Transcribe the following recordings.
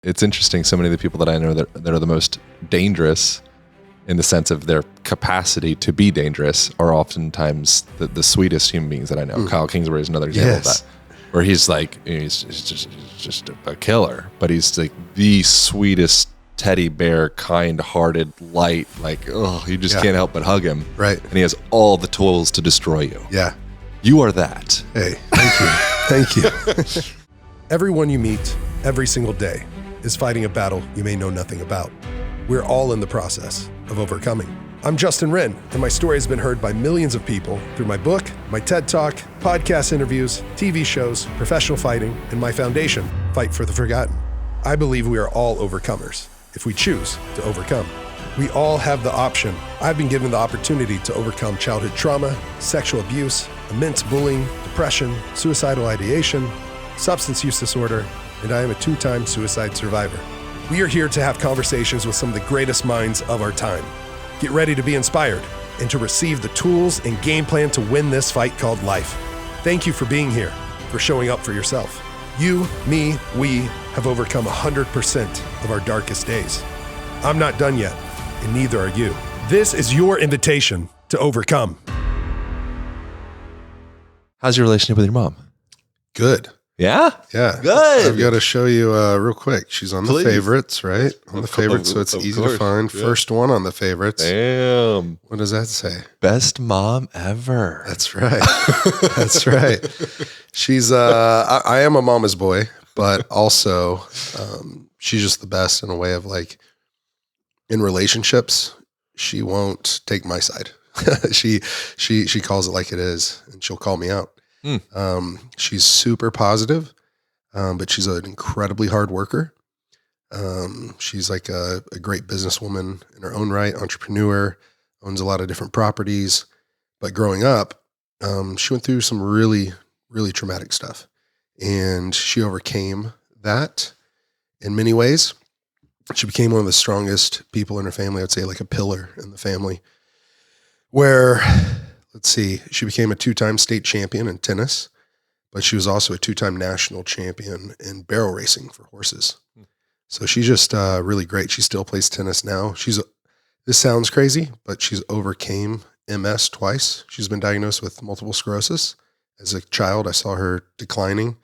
it's interesting. So many of the people that I know that are the most dangerous in the sense of their capacity to be dangerous are oftentimes the sweetest human beings that I know. Kyle Kingsbury is another example of that, where he's like, he's just a killer, but he's like the sweetest teddy bear, kind-hearted, light, like, oh, you just can't help but hug him. Right. And he has all the tools to destroy you. Yeah. You are that. Hey, thank you. Thank you. Everyone you meet every single day is fighting a battle you may know nothing about. We're all in the process of overcoming. I'm Justin Wren, and my story has been heard by millions of people through my book, my TED Talk, podcast interviews, TV shows, professional fighting, and my foundation, Fight for the Forgotten. I believe we are all overcomers if we choose to overcome. We all have the option. I've been given the opportunity to overcome childhood trauma, sexual abuse, immense bullying, depression, suicidal ideation, substance use disorder, and I am a 2-time suicide survivor. We are here to have conversations with some of the greatest minds of our time. Get ready to be inspired and to receive the tools and game plan to win this fight called life. Thank you for being here, for showing up for yourself. You, me, we have overcome 100% of our darkest days. I'm not done yet, and neither are you. This is your invitation to overcome. How's your relationship with your mom? Good. Yeah? Yeah. Good. I've got to show you real quick. She's on the favorites, right? On the favorites, so it's easy to find. Yeah. First one on the favorites. Damn. What does that say? Best mom ever. That's right. That's right. She's, I am a mama's boy, but also she's just the best in a way of like, in relationships, she won't take my side. She calls it like it is, and she'll call me out. She's super positive, but she's an incredibly hard worker. She's like a great businesswoman in her own right, entrepreneur, owns a lot of different properties. But growing up, she went through some really, really traumatic stuff, and she overcame that in many ways. She became one of the strongest people in her family. I'd say like a pillar in the family, where, let's see, she became a 2-time state champion in tennis, but she was also a 2-time national champion in barrel racing for horses. So she's just really great. She still plays tennis now. This sounds crazy, but she's overcame MS twice. She's been diagnosed with multiple sclerosis. As a child, I saw her declining.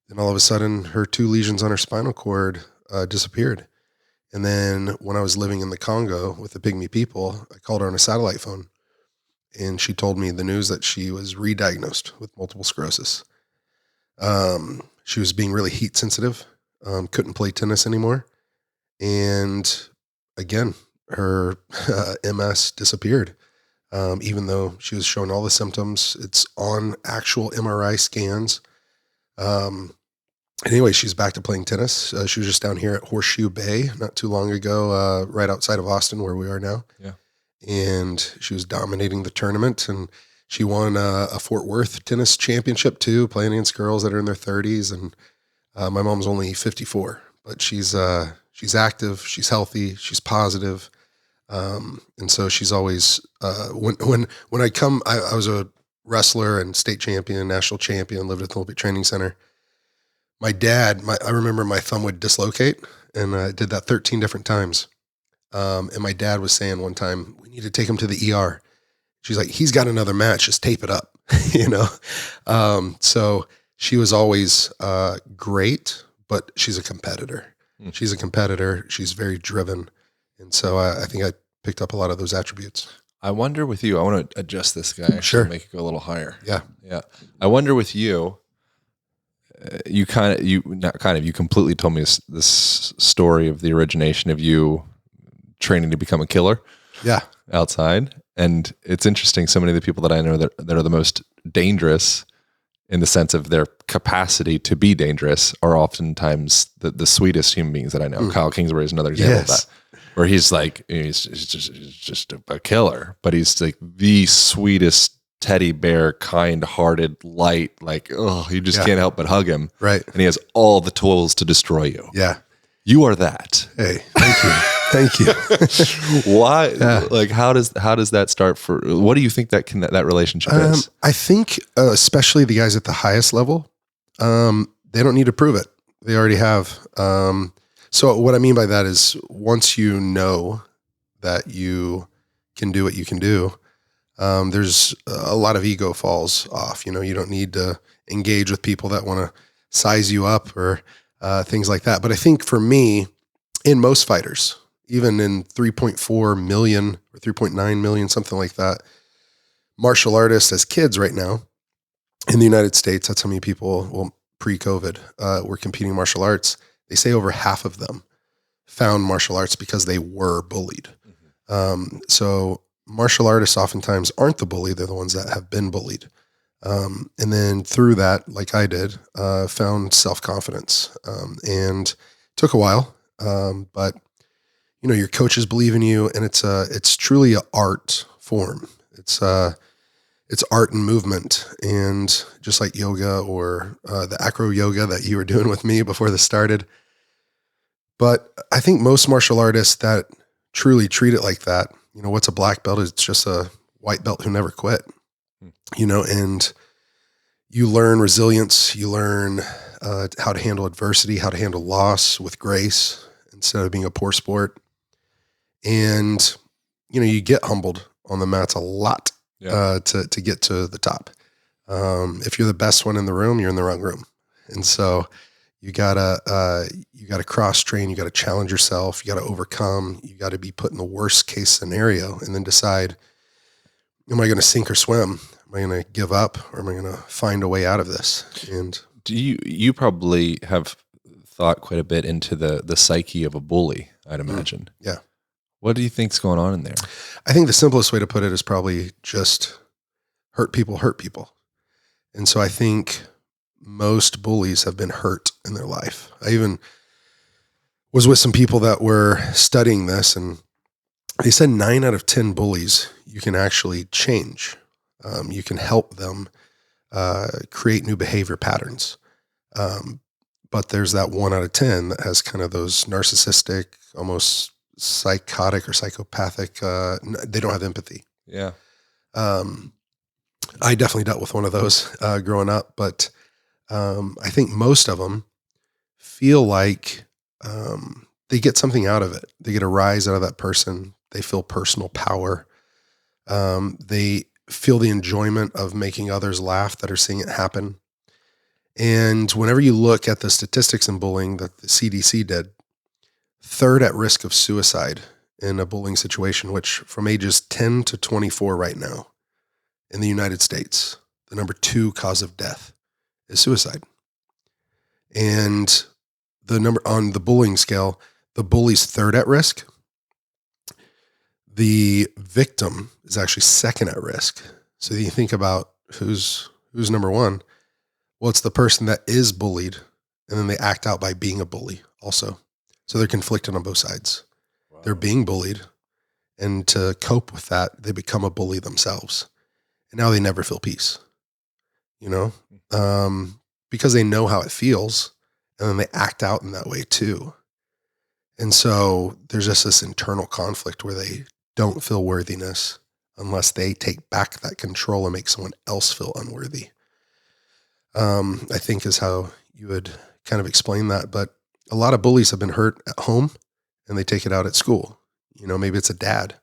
Then all of a sudden, her 2 lesions on her spinal cord disappeared. And then when I was living in the Congo with the Pygmy people, I called her on a satellite phone. And she told me the news that she was re-diagnosed with multiple sclerosis. She was being really heat sensitive, couldn't play tennis anymore. And again, her MS disappeared. Even though she was showing all the symptoms, it's on actual MRI scans. Anyway, she's back to playing tennis. She was just down here at Horseshoe Bay not too long ago, right outside of Austin where we are now. Yeah. And she was dominating the tournament, and she won a Fort Worth tennis championship too, playing against girls that are in their 30s. And my mom's only 54, but she's active, she's healthy, she's positive. And so she's always, when I come, I was a wrestler and state champion, national champion, lived at the Olympic Training Center. My dad, I remember my thumb would dislocate, and I did that 13 different times. And my dad was saying one time, we need to take him to the ER. She's like, he's got another match, just tape it up, you know? So she was always great, but she's a competitor. She's a competitor. She's very driven. And so I think I picked up a lot of those attributes. I wonder with you, I want to adjust this guy. Sure. Make it go a little higher. Yeah. Yeah. I wonder with you, you completely told me this story of the origination of you training to become a killer. Yeah. Outside. And it's interesting. So many of the people that I know that are the most dangerous in the sense of their capacity to be dangerous are oftentimes the sweetest human beings that I know. Kyle Kingsbury is another example of that, where he's like, he's just a killer, but he's like the sweetest teddy bear, kind-hearted, light, like, oh, you just can't help but hug him. Right. And he has all the tools to destroy you. Yeah. You are that. Hey, thank you. Thank you. Why? Yeah. Like, how does that start for, what do you think that relationship is? I think, especially the guys at the highest level, they don't need to prove it. They already have. So what I mean by that is once you know that you can do what you can do, there's a lot of ego falls off. You know, you don't need to engage with people that want to size you up or things like that. But I think for me, in most fighters, even in 3.4 million or 3.9 million, something like that, martial artists as kids right now in the United States, that's how many people, well, pre-COVID, were competing in martial arts. They say over half of them found martial arts because they were bullied. So martial artists oftentimes aren't the bully. They're the ones that have been bullied. And then through that, like I did, found self-confidence. And took a while. But you know, your coaches believe in you, and it's truly an art form. It's art and movement. And just like yoga or, the acro yoga that you were doing with me before this started. But I think most martial artists that truly treat it like that, you know, what's a black belt? It's just a white belt who never quit, you know, and you learn resilience, you learn how to handle adversity, how to handle loss with grace instead of being a poor sport. And, you know, you get humbled on the mats a lot to get to the top. If you're the best one in the room, you're in the wrong room. And so you gotta cross train, you gotta challenge yourself, you gotta overcome, you gotta be put in the worst case scenario and then decide, am I going to sink or swim? Am I going to give up, or am I going to find a way out of this? And do you probably have thought quite a bit into the psyche of a bully, I'd imagine. Yeah. What do you think's going on in there? I think the simplest way to put it is probably just hurt people. And so I think most bullies have been hurt in their life. I even was with some people that were studying this, and they said 9 out of 10 bullies you can actually change. You can help them create new behavior patterns. But there's that 1 out of 10 that has kind of those narcissistic, almost psychotic or psychopathic, they don't have empathy. Yeah. I definitely dealt with one of those growing up, but I think most of them feel like they get something out of it. They get a rise out of that person. They feel personal power. They feel the enjoyment of making others laugh that are seeing it happen. And whenever you look at the statistics in bullying that the CDC did, 3rd at risk of suicide in a bullying situation, which from ages 10 to 24 right now in the United States, the number 2 cause of death is suicide. And the number on the bullying scale, the bully's 3rd at risk. The victim is actually 2nd at risk. So you think about who's number 1. Well, it's the person that is bullied, and then they act out by being a bully also. So they're conflicted on both sides. Wow. They're being bullied, and to cope with that, they become a bully themselves. And now they never feel peace, you know, because they know how it feels, and then they act out in that way too. And so there's just this internal conflict where they don't feel worthiness unless they take back that control and make someone else feel unworthy. I think is how you would kind of explain that. But a lot of bullies have been hurt at home and they take it out at school. You know, maybe it's a dad,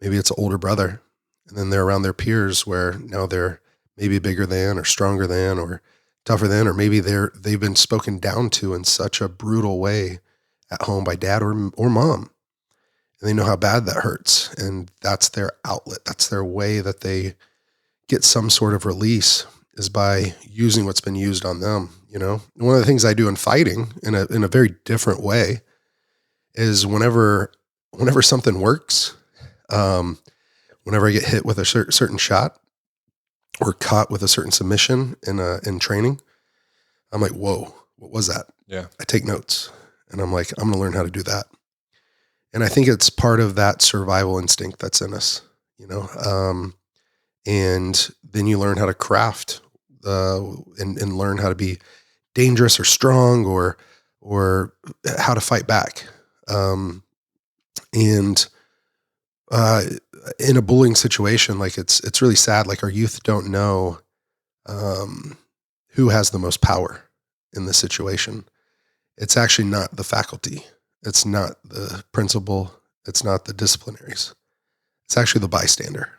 maybe it's an older brother, and then they're around their peers where now they're maybe bigger than or stronger than or tougher than, or maybe they've been spoken down to in such a brutal way at home by dad or mom. And they know how bad that hurts. And that's their outlet. That's their way that they get some sort of release, is by using what's been used on them. You know, one of the things I do in fighting in a very different way is whenever something works, whenever I get hit with a certain shot or caught with a certain submission in training, I'm like, whoa, what was that? Yeah. I take notes and I'm like, I'm going to learn how to do that. And I think it's part of that survival instinct that's in us, you know? And then you learn how to craft, and learn how to be dangerous or strong or how to fight back. And in a bullying situation, like it's really sad. Like our youth don't know, who has the most power in this situation. it's actually not the faculty. It's not the principal. It's not the disciplinaries. It's actually the bystander.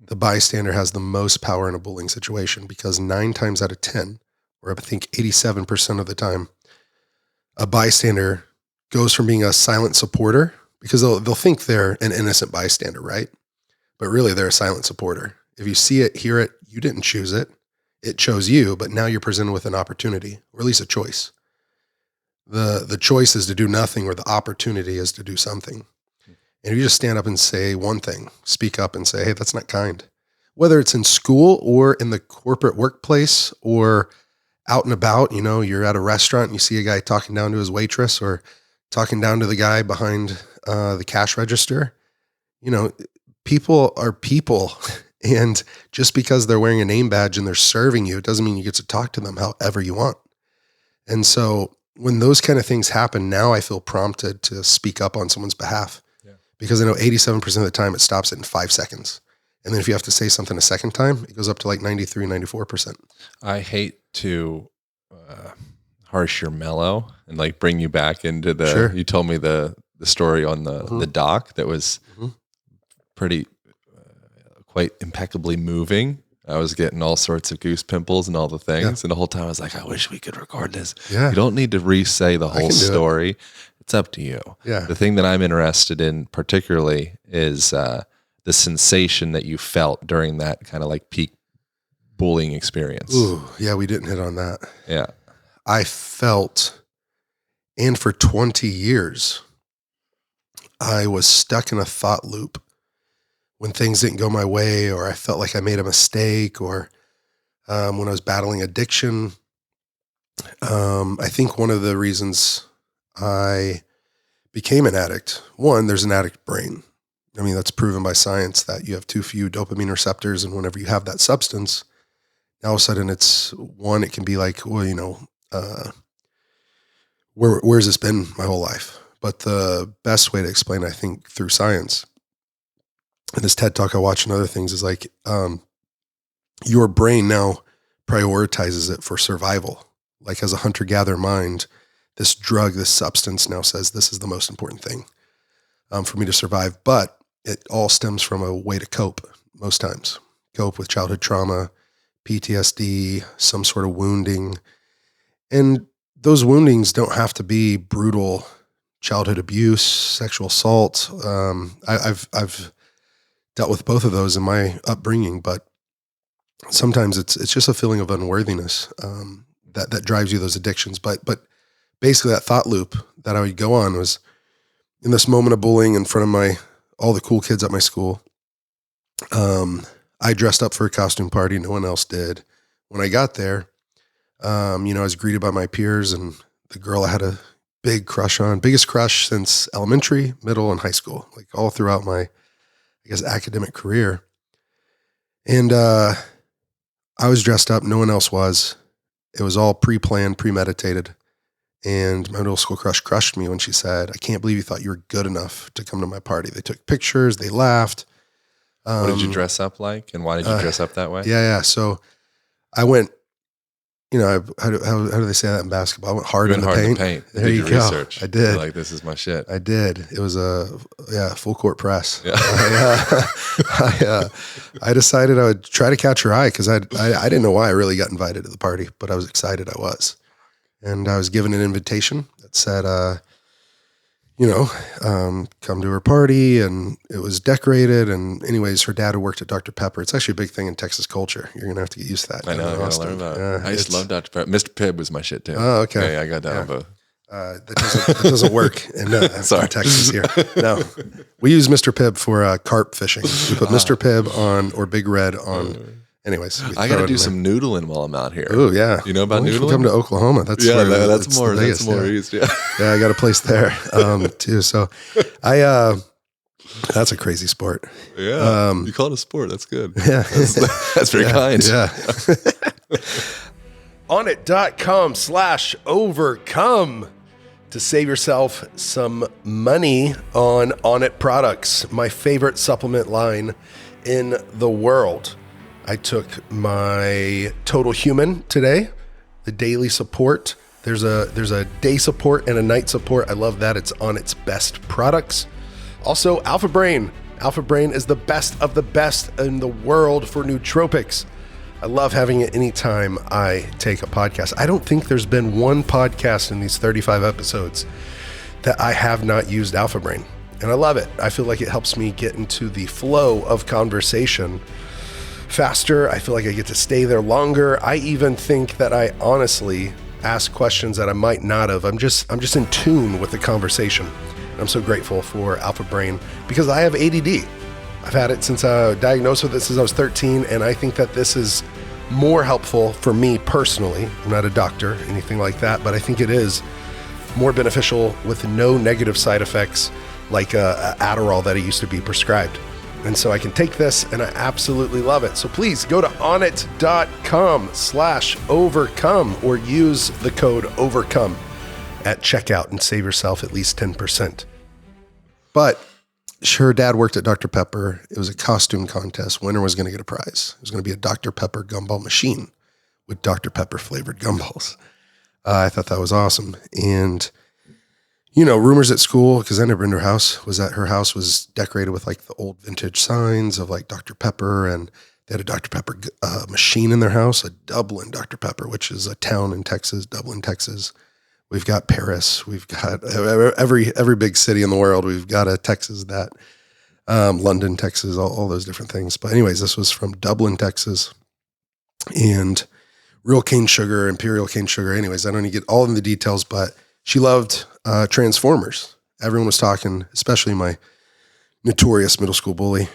The bystander has the most power in a bullying situation because 9 times out of 10, or I think 87% of the time, a bystander goes from being a silent supporter, because they'll think they're an innocent bystander, right? But really they're a silent supporter. If you see it, hear it, you didn't choose it. It chose you, but now you're presented with an opportunity, or at least a choice. The choice is to do nothing, or the opportunity is to do something. And if you just stand up and say one thing, speak up and say, hey, that's not kind. Whether it's in school or in the corporate workplace or out and about, you're at a restaurant and you see a guy talking down to his waitress or talking down to the guy behind the cash register. People are people. And just because they're wearing a name badge and they're serving you, it doesn't mean you get to talk to them however you want. And so when those kind of things happen, now I feel prompted to speak up on someone's behalf. Because I know 87% of the time it stops it in 5 seconds. And then if you have to say something a second time, it goes up to like 93, 94%. I hate to harsh your mellow and like bring you back into the, Sure. You told me the story on the dock that was pretty, quite impeccably moving. I was getting all sorts of goose pimples and all the things. And the whole time I was like, I wish we could record this. Yeah. You don't need to re-say the whole story. It's up to you. Yeah. The thing that I'm interested in particularly is the sensation that you felt during that kind of like peak bullying experience. Ooh, yeah, we didn't hit on that. Yeah. I felt, and for 20 years, I was stuck in a thought loop when things didn't go my way, or I felt like I made a mistake, or when I was battling addiction. I think one of the reasons I became an addict, one, there's an addict brain. I mean, that's proven by science that you have too few dopamine receptors. And whenever you have that substance, now all of a sudden it can be like, well, where's this been my whole life? But the best way to explain, I think, through science, and this TED Talk I watch and other things, is like your brain now prioritizes it for survival. Like as a hunter-gatherer mind, this drug, this substance now says this is the most important thing for me to survive. But it all stems from a way to cope most times. Cope with childhood trauma, PTSD, some sort of wounding. And those woundings don't have to be brutal childhood abuse, sexual assault. I've dealt with both of those in my upbringing, but sometimes it's just a feeling of unworthiness that drives you those addictions. But basically that thought loop that I would go on was in this moment of bullying in front of all the cool kids at my school. I dressed up for a costume party. No one else did. When I got there, I was greeted by my peers and the girl I had a big crush on, biggest crush since elementary, middle, and high school, like all throughout my, academic career. And I was dressed up. No one else was. It was all pre-planned, premeditated. And my middle school crush crushed me when she said, I can't believe you thought you were good enough to come to my party. They took pictures. They laughed. What did you dress up like? And why did you dress up that way? Yeah. So I went, how do they say that in basketball? I went hard in the paint. There you go. Research. I did. You're like, this is my shit. I did. It was a full court press. Yeah. I decided I would try to catch her eye because I didn't know why I really got invited to the party, but I was excited I was. And I was given an invitation that said, come to her party, and it was decorated. And anyways, her dad who worked at Dr. Pepper. It's actually a big thing in Texas culture. You're going to have to get used to that. I know. I got to learn about it. I used to love Dr. Pepper. Mr. Pibb was my shit too. Oh, okay. Yeah, I got down both. That doesn't work in Texas here. No, we use Mr. Pibb for carp fishing. We put Mr. Pibb on, or Big Red on. Anyways, I got to do some noodling while I'm out here. Oh yeah, you know about noodling? You can come to Oklahoma. That's more east. Yeah, I got a place there too. So that's a crazy sport. Yeah, you call it a sport. That's good. Yeah, that's very kind. Yeah. Onnit.com/overcome to save yourself some money on Onnit products. My favorite supplement line in the world. I took my Total Human today, the daily support There's a day support and a night support. I love that. It's on its best products. Also, Alpha Brain. Alpha Brain is the best of the best in the world for nootropics. I love having it anytime I take a podcast. I don't think there's been one podcast in these 35 episodes that I have not used Alpha Brain. And I love it. I feel like it helps me get into the flow of conversation faster. I feel like I get to stay there longer. I even think that I honestly ask questions that I might not have. I'm just in tune with the conversation. And I'm so grateful for Alpha Brain because I have ADD. I've had it since I was diagnosed with it since I was 13, and I think that this is more helpful for me personally. I'm not a doctor, anything like that, but I think it is more beneficial with no negative side effects like Adderall that it used to be prescribed. And so I can take this and I absolutely love it. So please go to onnit.com/overcome or use the code overcome at checkout and save yourself at least 10%. But her dad worked at Dr. Pepper. It was a costume contest. Winner was going to get a prize. It was going to be a Dr. Pepper gumball machine with Dr. Pepper flavored gumballs. I thought that was awesome. And rumors at school, because I never been to her house, was that her house was decorated with like the old vintage signs of like Dr. Pepper, and they had a Dr. Pepper machine in their house, a Dublin Dr. Pepper, which is a town in Texas, Dublin, Texas. We've got Paris. We've got every big city in the world. We've got a Texas that, London, Texas, all those different things. But anyways, this was from Dublin, Texas, and real cane sugar, imperial cane sugar. Anyways, I don't need to get all in the details, but she loved Transformers. Everyone was talking, especially my notorious middle school bully,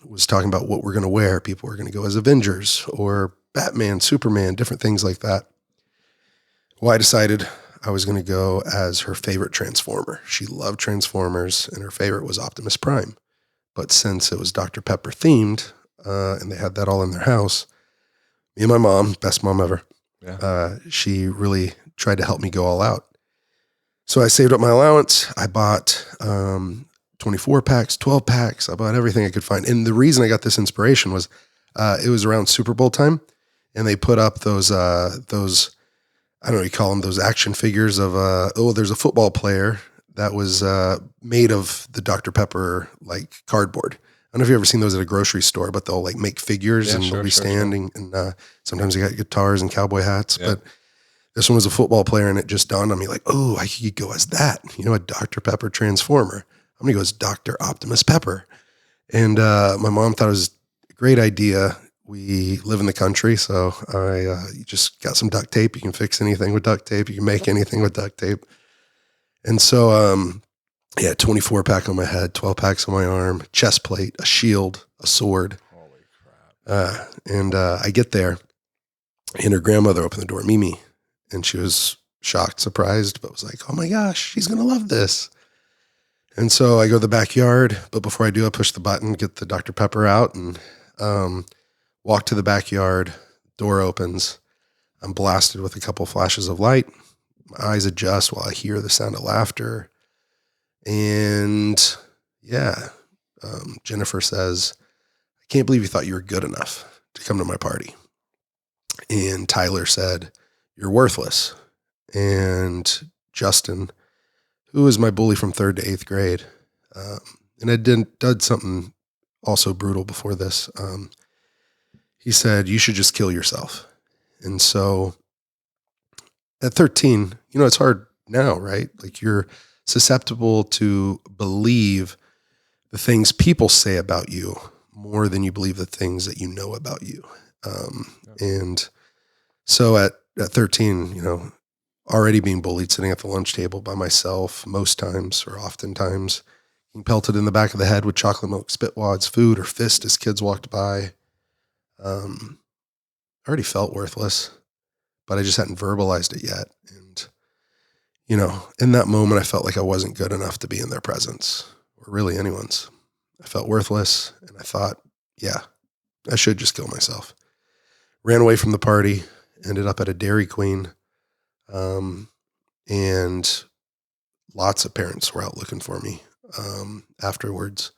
was talking about what we're going to wear. People were going to go as Avengers or Batman, Superman, different things like that. Well, I decided I was going to go as her favorite Transformer. She loved Transformers, and her favorite was Optimus Prime. But since it was Dr. Pepper themed, and they had that all in their house, me and my mom, best mom ever, she really tried to help me go all out. So I saved up my allowance. I bought 24 packs, 12 packs. I bought everything I could find. And the reason I got this inspiration was it was around Super Bowl time, and they put up those I don't know what you call them, those action figures of, there's a football player that was made of the Dr. Pepper, like cardboard. I don't know if you've ever seen those at a grocery store, but they'll like make figures and they'll be standing. And sometimes they got guitars and cowboy hats. Yeah. But this one was a football player, and it just dawned on me like, oh, I could go as that. A Dr. Pepper Transformer. I'm going to go as Dr. Optimus Pepper. And my mom thought it was a great idea. We live in the country, so I just got some duct tape. You can fix anything with duct tape. You can make anything with duct tape. And so, 24 pack on my head, 12 packs on my arm, chest plate, a shield, a sword. Holy crap. And I get there, and her grandmother opened the door, Mimi, and she was shocked, surprised, but was like, oh my gosh, she's going to love this. And so I go to the backyard, but before I do, I push the button, get the Dr. Pepper out, and walk to the backyard. Door opens. I'm blasted with a couple flashes of light. My eyes adjust while I hear the sound of laughter. And Jennifer says, I can't believe you thought you were good enough to come to my party. And Tyler said, you're worthless. And Justin, who was my bully from 3rd to 8th grade, and I did something also brutal before this. He said, you should just kill yourself. And so at 13, it's hard now, right? Like you're susceptible to believe the things people say about you more than you believe the things that you know about you. And so at 13, already being bullied, sitting at the lunch table by myself most times or oftentimes, being pelted in the back of the head with chocolate milk spitwads, food, or fist as kids walked by. I already felt worthless, but I just hadn't verbalized it yet. And, in that moment, I felt like I wasn't good enough to be in their presence or really anyone's. I felt worthless, and I thought, I should just kill myself. Ran away from the party, ended up at a Dairy Queen, and lots of parents were out looking for me afterwards.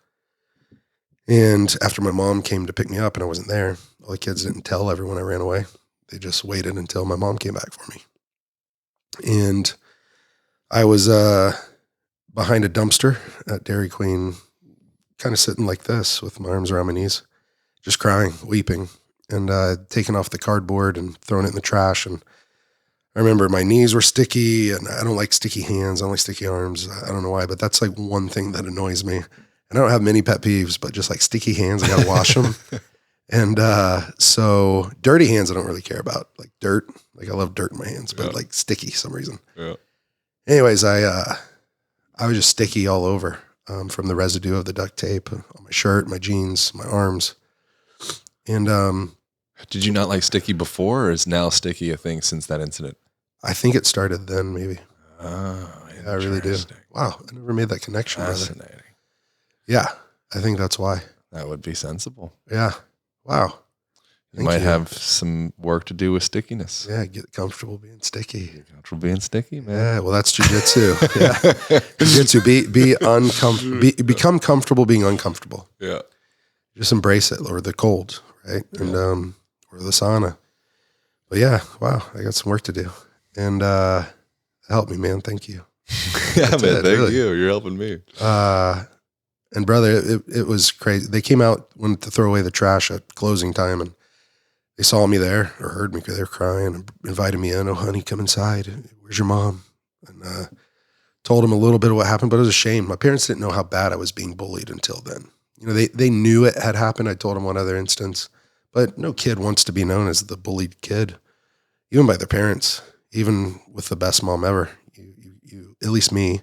And after my mom came to pick me up and I wasn't there, all the kids didn't tell everyone I ran away. They just waited until my mom came back for me. And I was behind a dumpster at Dairy Queen, kind of sitting like this with my arms around my knees, just crying, weeping, and taking off the cardboard and throwing it in the trash. And I remember my knees were sticky, and I don't like sticky hands. I don't like sticky arms. I don't know why, but that's like one thing that annoys me. And I don't have many pet peeves, but just like sticky hands, I got to wash them. And so dirty hands, I don't really care about. Like dirt, like I love dirt in my hands, but like sticky for some reason. Yeah. Anyways, I was just sticky all over from the residue of the duct tape on my shirt, my jeans, my arms. And did you not like sticky before, or is now sticky a thing since that incident? I think it started then, maybe. Oh, yeah, I really do. Wow, I never made that connection. Fascinating. Brother. Yeah, I think that's why. That would be sensible. Yeah. Wow. You might have some work to do with stickiness. Yeah, get comfortable being sticky. Get comfortable being sticky, man. Yeah, well, that's jujitsu. Yeah, jujitsu. Become comfortable being uncomfortable. Yeah, just embrace it, or the cold, right? Yeah. And or the sauna. But yeah, wow, I got some work to do, and help me, man. Thank you. Yeah, man. Thank you. You're helping me. And brother, it was crazy. They came out, went to throw away the trash at closing time, and they saw me there or heard me because they were crying and invited me in. Oh, honey, come inside. Where's your mom? And told them a little bit of what happened, but it was a shame. My parents didn't know how bad I was being bullied until then. You know, they knew it had happened. I told them one other instance, but no kid wants to be known as the bullied kid, even by their parents, even with the best mom ever. You at least me,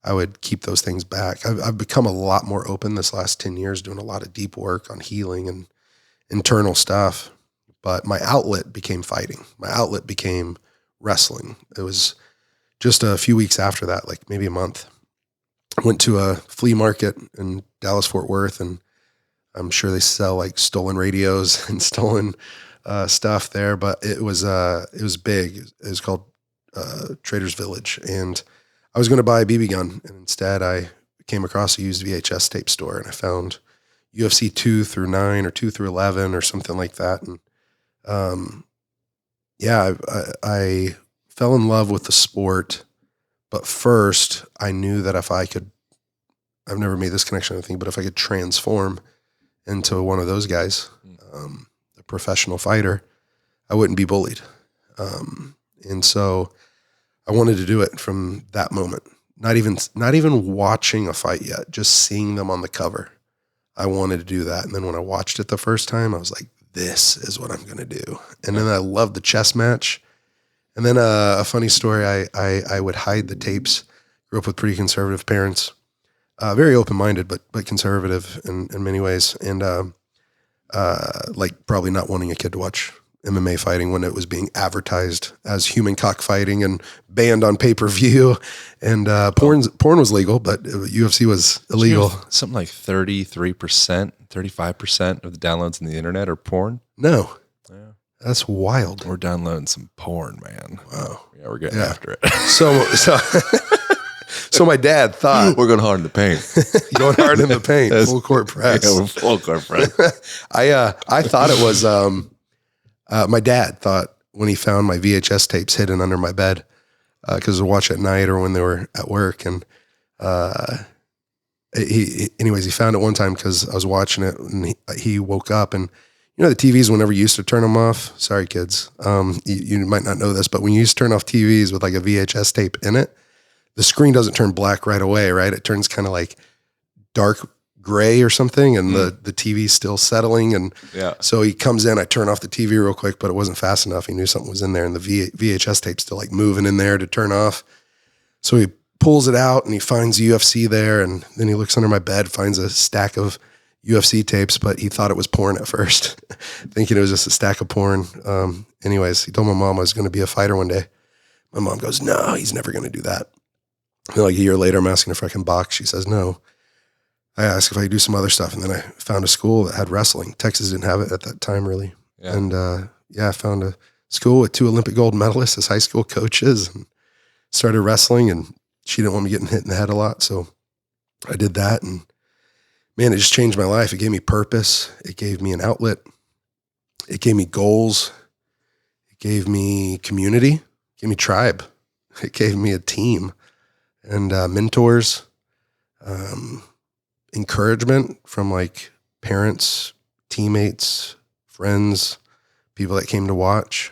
I would keep those things back. I've become a lot more open this last 10 years, doing a lot of deep work on healing and internal stuff. But my outlet became fighting. My outlet became wrestling. It was just a few weeks after that, like maybe a month. I went to a flea market in Dallas, Fort Worth, and I'm sure they sell like stolen radios and stolen stuff there. But it was big. It was called Trader's Village, and I was going to buy a BB gun, and instead I came across a used VHS tape store, and I found UFC 2 through 9 or 2 through 11 or something like that. And I fell in love with the sport, but first I knew that if I could, I've never made this connection, I think, but if I could transform into one of those guys, a professional fighter, I wouldn't be bullied. And so I wanted to do it from that moment. Not even watching a fight yet, just seeing them on the cover. I wanted to do that. And then when I watched it the first time, I was like, this is what I'm going to do. And then I loved the chess match. And then a funny story, I would hide the tapes. Grew up with pretty conservative parents, very open-minded, but conservative in many ways. And like probably not wanting a kid to watch MMA fighting when it was being advertised as human cockfighting and banned on pay-per-view. And porn was legal, but UFC was illegal. Something like 33%, 35% of the downloads on the internet are porn. No. Yeah. That's wild. We're downloading some porn, man. Wow. Yeah, we're getting after it. So my dad thought we're going hard in the paint. Going hard in the paint. Full court press. Yeah, we're full court press. I thought it was my dad thought when he found my VHS tapes hidden under my bed, because I watch at night or when they were at work. And he found it one time because I was watching it, and he woke up, and you know the TVs, whenever you used to turn them off, sorry kids, you might not know this, but when you used to turn off TVs with like a VHS tape in it, the screen doesn't turn black right away, right? It turns kind of like dark gray or something, and the TV's still settling. And so he comes in, I turn off the TV real quick, but it wasn't fast enough. He knew something was in there, and the VHS tape's still like moving in there to turn off. So he pulls it out and he finds UFC there, and then he looks under my bed, finds a stack of UFC tapes, but he thought it was porn at first, thinking it was just a stack of porn. Anyways, he told my mom I was going to be a fighter one day. My mom goes, no, he's never going to do that. And like a year later, I'm asking if I can box. She says, no. I asked if I could do some other stuff, and then I found a school that had wrestling. Texas didn't have it at that time, really. Yeah. And I found a school with 2 Olympic gold medalists as high school coaches, and started wrestling. And she didn't want me getting hit in the head a lot, so I did that. And man, it just changed my life. It gave me purpose. It gave me an outlet. It gave me goals. It gave me community. It gave me tribe. It gave me a team and mentors, encouragement from like parents, teammates, friends, people that came to watch.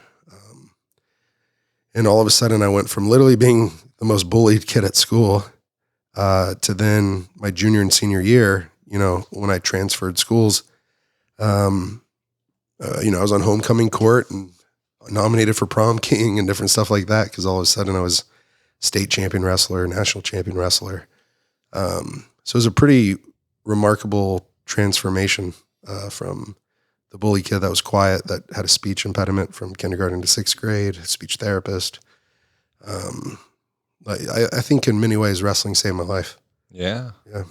And all of a sudden I went from literally being the most bullied kid at school to then my junior and senior year, when I transferred schools, I was on homecoming court and nominated for prom king and different stuff like that. Cause all of a sudden I was state champion wrestler, national champion wrestler. So it was a pretty remarkable transformation from the bully kid that was quiet, that had a speech impediment from kindergarten to 6th grade, speech therapist. I think in many ways wrestling saved my life. Yeah. Yeah.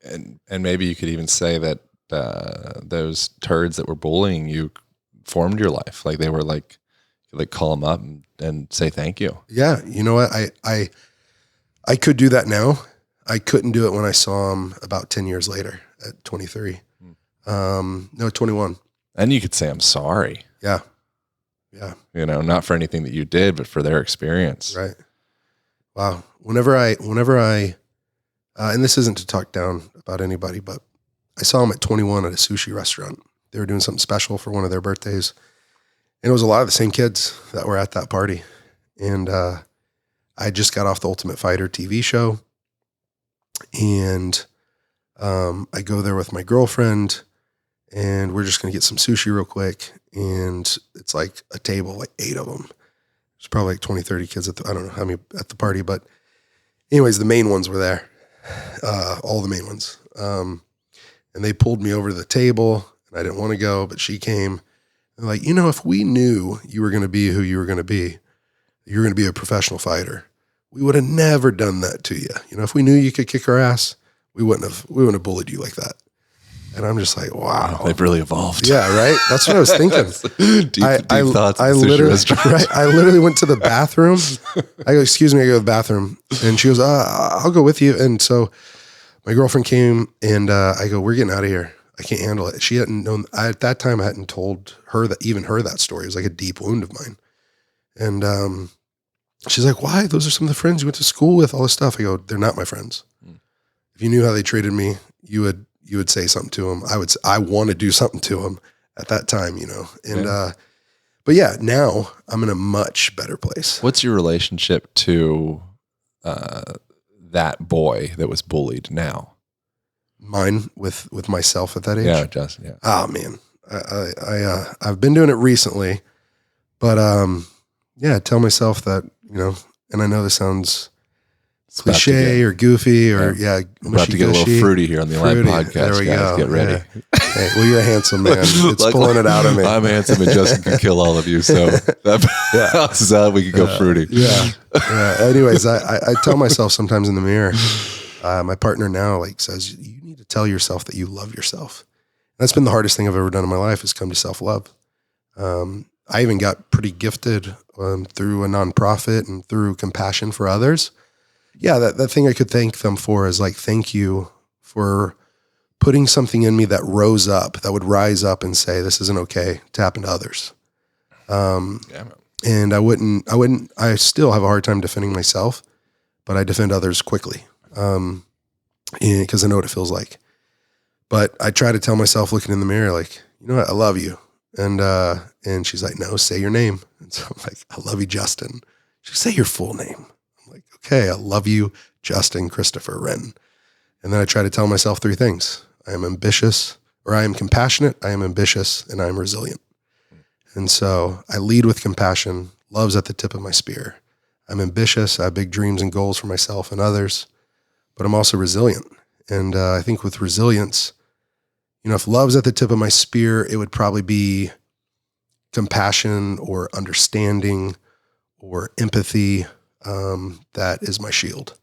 And maybe you could even say that those turds that were bullying you formed your life. Like they were like call them up and say thank you. Yeah. You know what? I could do that now. I couldn't do it when I saw him about 10 years later at 23. 21. And you could say, I'm sorry. Yeah. Yeah. Not for anything that you did, but for their experience. Right. Wow. Whenever I, and this isn't to talk down about anybody, but I saw him at 21 at a sushi restaurant. They were doing something special for one of their birthdays. And it was a lot of the same kids that were at that party. And I just got off the Ultimate Fighter TV show. And I go there with my girlfriend, and we're just going to get some sushi real quick. And it's like a table, like 8 of them. There's probably like 20, 30 kids I don't know how many at the party, but anyways, the main ones were there. All the main ones. And they pulled me over to the table, and I didn't want to go, but she came. And like, if we knew you were going to be who you were going to be, you're going to be a professional fighter, we would have never done that to you. If we knew you could kick our ass, we wouldn't have bullied you like that. And I'm just like, wow. They've really evolved. Yeah, right? That's what I was thinking. deep thoughts. I literally went to the bathroom. I go, excuse me, I go to the bathroom. And she goes, I'll go with you. And so my girlfriend came, and I go, we're getting out of here. I can't handle it. She hadn't known, at that time I hadn't told her that story. It was like a deep wound of mine. And she's like, why? Those are some of the friends you went to school with, all this stuff. I go, they're not my friends. If you knew how they treated me, you would say something to them. I want to do something to them at that time, and, but yeah, now I'm in a much better place. What's your relationship to, that boy that was bullied now? Mine with myself at that age? Yeah, Justin. Yeah. Oh man. I've been doing it recently, but, I tell myself that, and I know this sounds cliche or goofy or we're about to get a little fruity here on the Align podcast. There we go. Get ready. Yeah. Hey, well, you're a handsome man. It's pulling it out of me. I'm handsome, and Justin can kill all of you. So that balances out. We can go fruity. Yeah. Anyways, I tell myself sometimes in the mirror. My partner now says you need to tell yourself that you love yourself. That's been the hardest thing I've ever done in my life, is come to self-love. I even got pretty gifted through a nonprofit and through compassion for others. Yeah, that thing I could thank them for is thank you for putting something in me that would rise up and say, this isn't okay to happen to others. And I still have a hard time defending myself, but I defend others quickly because I know what it feels like. But I try to tell myself, looking in the mirror, you know what, I love you. And she's like, no, say your name. And so I'm like, I love you, Justin. She say your full name. I'm like, okay, I love you, Justin Christopher Wren. And then I try to tell myself 3 things. I am ambitious, or I am compassionate, I am ambitious, and I am resilient. And so I lead with compassion. Love's at the tip of my spear. I'm ambitious. I have big dreams and goals for myself and others, but I'm also resilient. And I think with resilience, if love's at the tip of my spear, it would probably be compassion or understanding or empathy. That is my shield.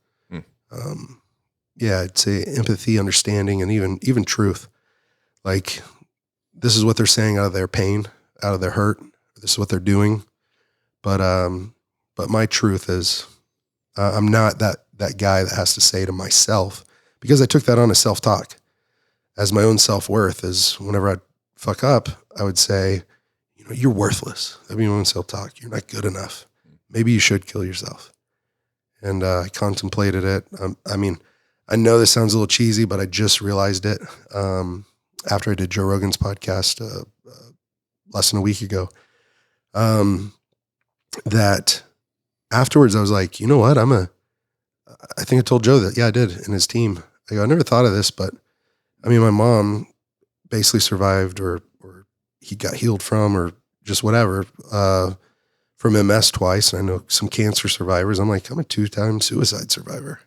I'd say empathy, understanding, and even truth. This is what they're saying out of their pain, out of their hurt. This is what they're doing. But my truth is, I'm not that guy that has to say to myself, because I took that on as self-talk. As my own self-worth is, whenever I fuck up, I would say, you're worthless. That'd be my own self-talk. You're not good enough. Maybe you should kill yourself. and I contemplated it. I mean, I know this sounds a little cheesy, but I just realized it after I did Joe Rogan's podcast less than a week ago. That afterwards I was like, you know what? I think I told Joe that. Yeah, I did. And his team. I never thought of this, but I mean, my mom basically survived or he got healed from, or just whatever, from MS twice. And I know some cancer survivors. I'm like, I'm a 2-time suicide survivor,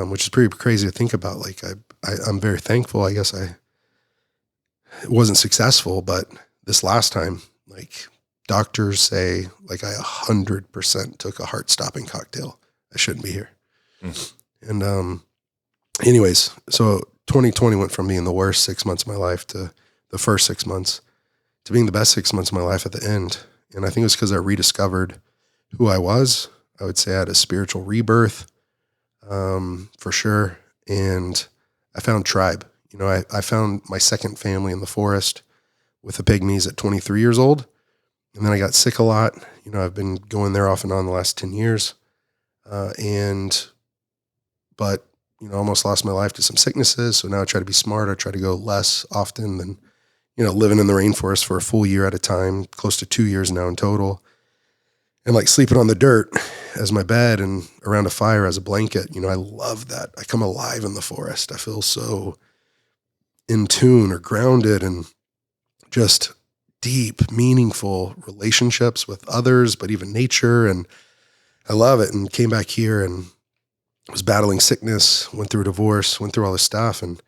which is pretty crazy to think about. Like I'm very thankful. I guess I wasn't successful, but this last time, like doctors say, like I 100% took a heart-stopping cocktail. I shouldn't be here. And anyways, so 2020 went from being the worst 6 months of my life to the first 6 months to being the best 6 months of my life at the end. And I think it was because I rediscovered who I was. I would say I had a spiritual rebirth, for sure. And I found tribe. You know, I found my second family in the forest with the pygmies at 23 years old. And then I got sick a lot. You know, I've been going there off and on the last 10 years. But you know, almost lost my life to some sicknesses. So now I try to be smart. I try to go less often than, you know, living in the rainforest for a full year at a time, close to 2 years now in total. And like sleeping on the dirt as my bed and around a fire as a blanket. You know, I love that. I come alive in the forest. I feel so in tune or grounded and just deep, meaningful relationships with others, but even nature. And I love it. And came back here and was battling sickness, went through a divorce, went through all this stuff. And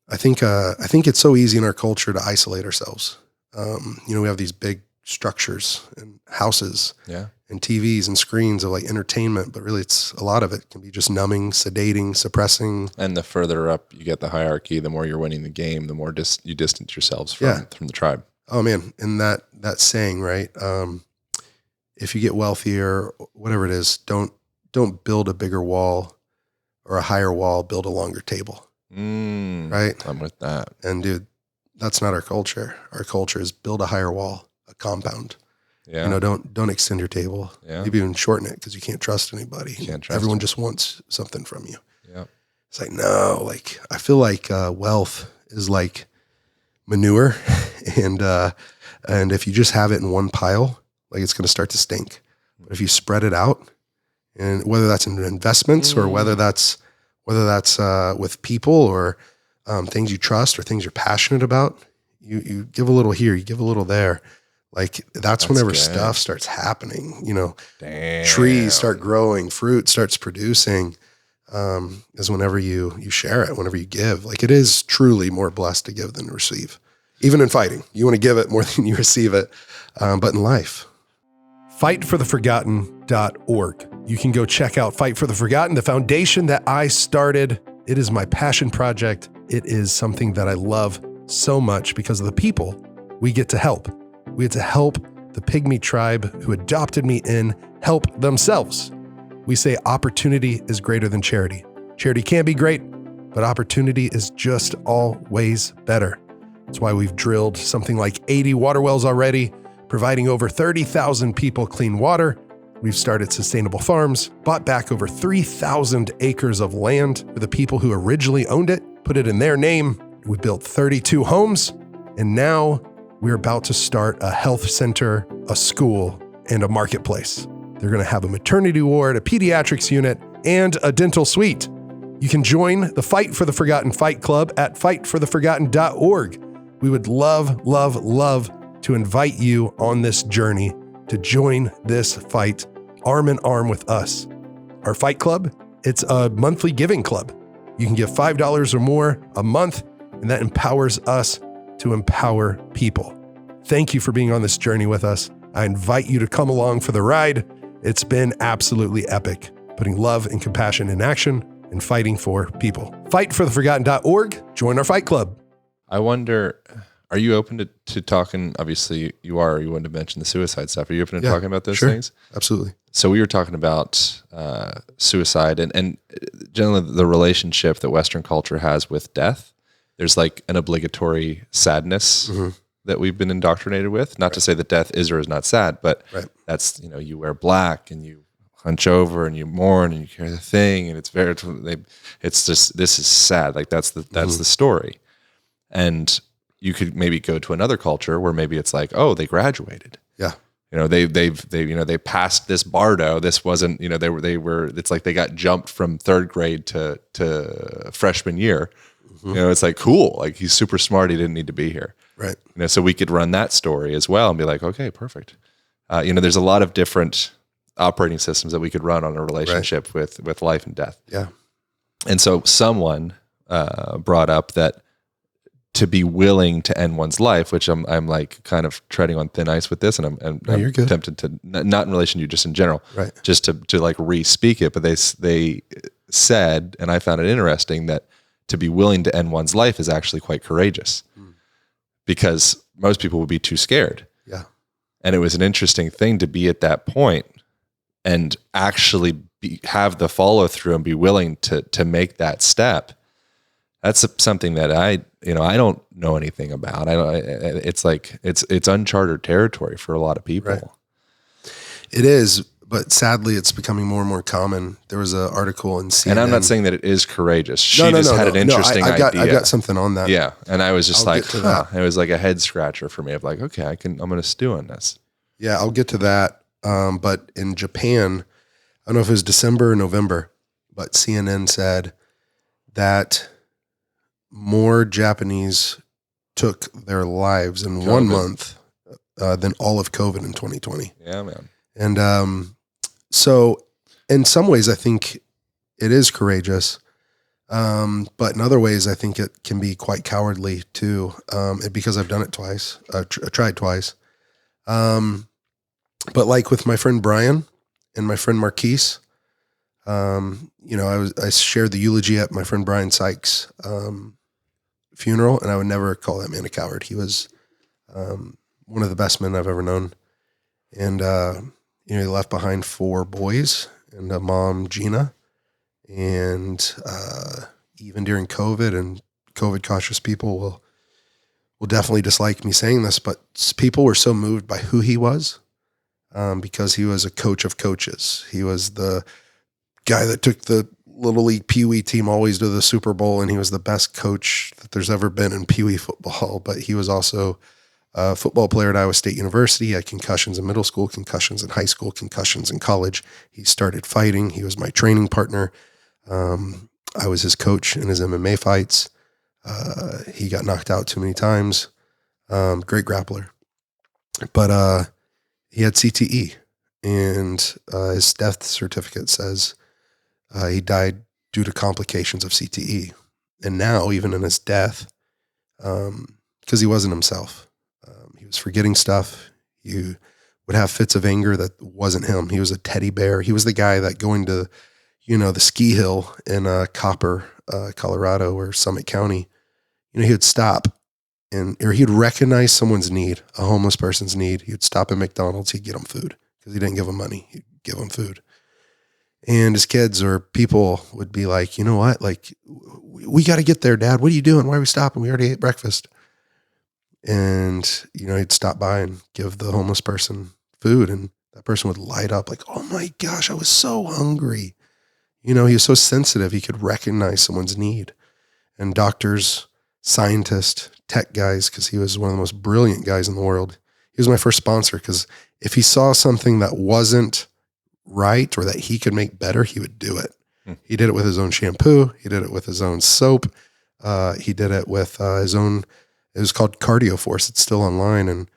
I think it's so easy in our culture to isolate ourselves. You know, we have these big structures and houses and TVs and screens of like entertainment, but really it's a lot of it can be just numbing, sedating, suppressing. And the further up you get the hierarchy, the more you're winning the game, the more you distance yourselves from the tribe. Oh man. And that saying, right? If you get wealthier, whatever it is, don't build a bigger wall or a higher wall, build a longer table. Right? I'm with that. And dude, that's not our culture. Our culture is build a higher wall, a compound. Yeah. You know, don't extend your table. Yeah. Maybe even shorten it because you can't trust anybody. Everyone just wants something from you. Yeah. It's like, no, like I feel like wealth is like manure and if you just have it in one pile, like it's going to start to stink. But if you spread it out, and whether that's in investments or whether that's with people or things you trust or things you're passionate about, you give a little here, you give a little there. Like that's whenever good stuff starts happening, you know, trees start growing, fruit starts producing, is whenever you share it, whenever you give. Like it is truly more blessed to give than to receive. Even in fighting, you want to give it more than you receive it. But in life, fightfortheforgotten.org. You can go check out Fight for the Forgotten, the foundation that I started. It is my passion project. It is something that I love so much because of the people we get to help. We get to help the pygmy tribe who adopted me in help themselves. We say opportunity is greater than charity. Charity can be great, but opportunity is just always better. That's why we've drilled something like 80 water wells already, providing over 30,000 people clean water. We've started sustainable farms, bought back over 3,000 acres of land for the people who originally owned it, put it in their name. We built 32 homes, and now we're about to start a health center, a school, and a marketplace. They're going to have a maternity ward, a pediatrics unit, and a dental suite. You can join the Fight for the Forgotten Fight Club at fightfortheforgotten.org. We would love, love, love to invite you on this journey to join this fight arm in arm with us. Our fight club, it's a monthly giving club. You can give $5 or more a month, and that empowers us to empower people. Thank you for being on this journey with us. I invite you to come along for the ride. It's been absolutely epic, putting love and compassion in action and fighting for people. Fightfortheforgotten.org. Join our fight club. I wonder, are you open to talking? Obviously you are. You wanted to mention the suicide stuff. Are you open to talking about those things? Absolutely. So we were talking about suicide and generally the relationship that Western culture has with death. There's like an obligatory sadness that we've been indoctrinated with. Not to say that death is or is not sad, but that's, you know, you wear black and you hunch over and you mourn and you carry the thing, and it's just, this is sad. Like that's the story. And you could maybe go to another culture where maybe it's like, oh, they graduated. Yeah. They passed this Bardo. This wasn't, it's like they got jumped from third grade to freshman year. It's like, cool. Like he's super smart. He didn't need to be here. Right. So we could run that story as well and be like, okay, perfect. There's a lot of different operating systems that we could run on a relationship with life and death. Yeah. And so someone brought up that to be willing to end one's life, which I'm like kind of treading on thin ice with this, and I'm tempted to, not in relation to you, just in general, right, just to like re-speak it. But they said, and I found it interesting, that to be willing to end one's life is actually quite courageous, because most people would be too scared. Yeah. And it was an interesting thing to be at that point and actually have the follow through and be willing to make that step. That's something that I don't know anything about. It's like, it's uncharted territory for a lot of people. Right. It is, but sadly it's becoming more and more common. There was an article in CNN. And I'm not saying that it is courageous. She had an interesting idea. I got something on that. Yeah. And I was just it was like a head scratcher for me of like, okay, I'm going to stew on this. Yeah, I'll get to that. But in Japan, I don't know if it was December or November, but CNN said that more Japanese took their lives in 1 month than all of COVID in 2020. Yeah, man. And so in some ways, I think it is courageous. But in other ways, I think it can be quite cowardly too, because I've done it twice. I tried twice. But like with my friend Brian and my friend Marquise, I shared the eulogy at my friend Brian Sykes' funeral, and I would never call that man a coward. He was one of the best men I've ever known. And, he left behind 4 boys and a mom, Gina. And even during COVID, and COVID cautious people will definitely dislike me saying this, but people were so moved by who he was, because he was a coach of coaches. He was the guy that took the Little League Pee Wee team always to the Super Bowl, and he was the best coach that there's ever been in Pee Wee football. But he was also a football player at Iowa State University. He had concussions in middle school, concussions in high school, concussions in college. He started fighting. He was my training partner. I was his coach in his MMA fights. He got knocked out too many times. Great grappler. But he had CTE, and his death certificate says he died due to complications of CTE. And now, even in his death, because he wasn't himself, he was forgetting stuff. He would have fits of anger that wasn't him. He was a teddy bear. He was the guy that going to, the ski hill in Copper, Colorado, or Summit County, he would stop or he'd recognize someone's need, a homeless person's need. He would stop at McDonald's. He'd get them food because he didn't give them money. He'd give them food. And his kids or people would be like, you know what? Like, we got to get there, Dad. What are you doing? Why are we stopping? We already ate breakfast. And, he'd stop by and give the homeless person food. And that person would light up like, oh my gosh, I was so hungry. He was so sensitive. He could recognize someone's need. And doctors, scientists, tech guys, because he was one of the most brilliant guys in the world. He was my first sponsor, because if he saw something that wasn't right or that he could make better, he would do it. He did it with his own shampoo. He did it with his own soap. He did it with his own, it was called Cardio Force. It's still online. And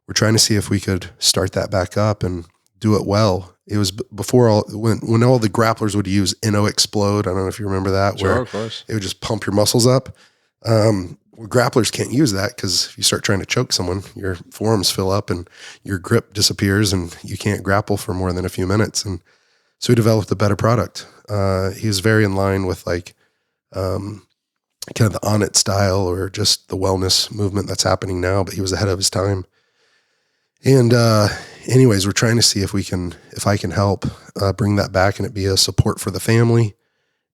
we're trying to see if we could start that back up and do it well. It was before when all the grapplers would use Inno Explode. I don't know if you remember that. Sure, where of course. It would just pump your muscles up. Grapplers can't use that, because if you start trying to choke someone, your forearms fill up and your grip disappears and you can't grapple for more than a few minutes. And so we developed a better product. He was very in line with kind of the On It style or just the wellness movement that's happening now, but he was ahead of his time. And anyways, we're trying to see if I can help bring that back and it be a support for the family,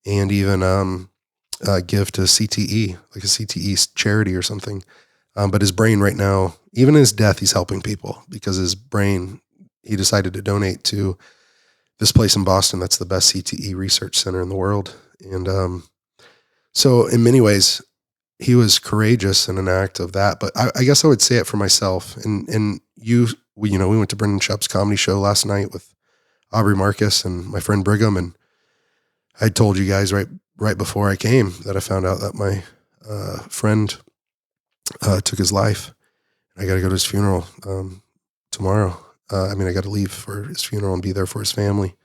and even give to CTE, like a CTE charity or something. But his brain right now, even in his death, he's helping people, because his brain, he decided to donate to this place in Boston that's the best CTE research center in the world. And so in many ways, he was courageous in an act of that. But I guess I would say it for myself. And we went to Brendan Schaub's comedy show last night with Aubrey Marcus and my friend Brigham. And I told you guys right before I came that I found out that my friend took his life. I got to go to his funeral tomorrow. I got to leave for his funeral and be there for his family.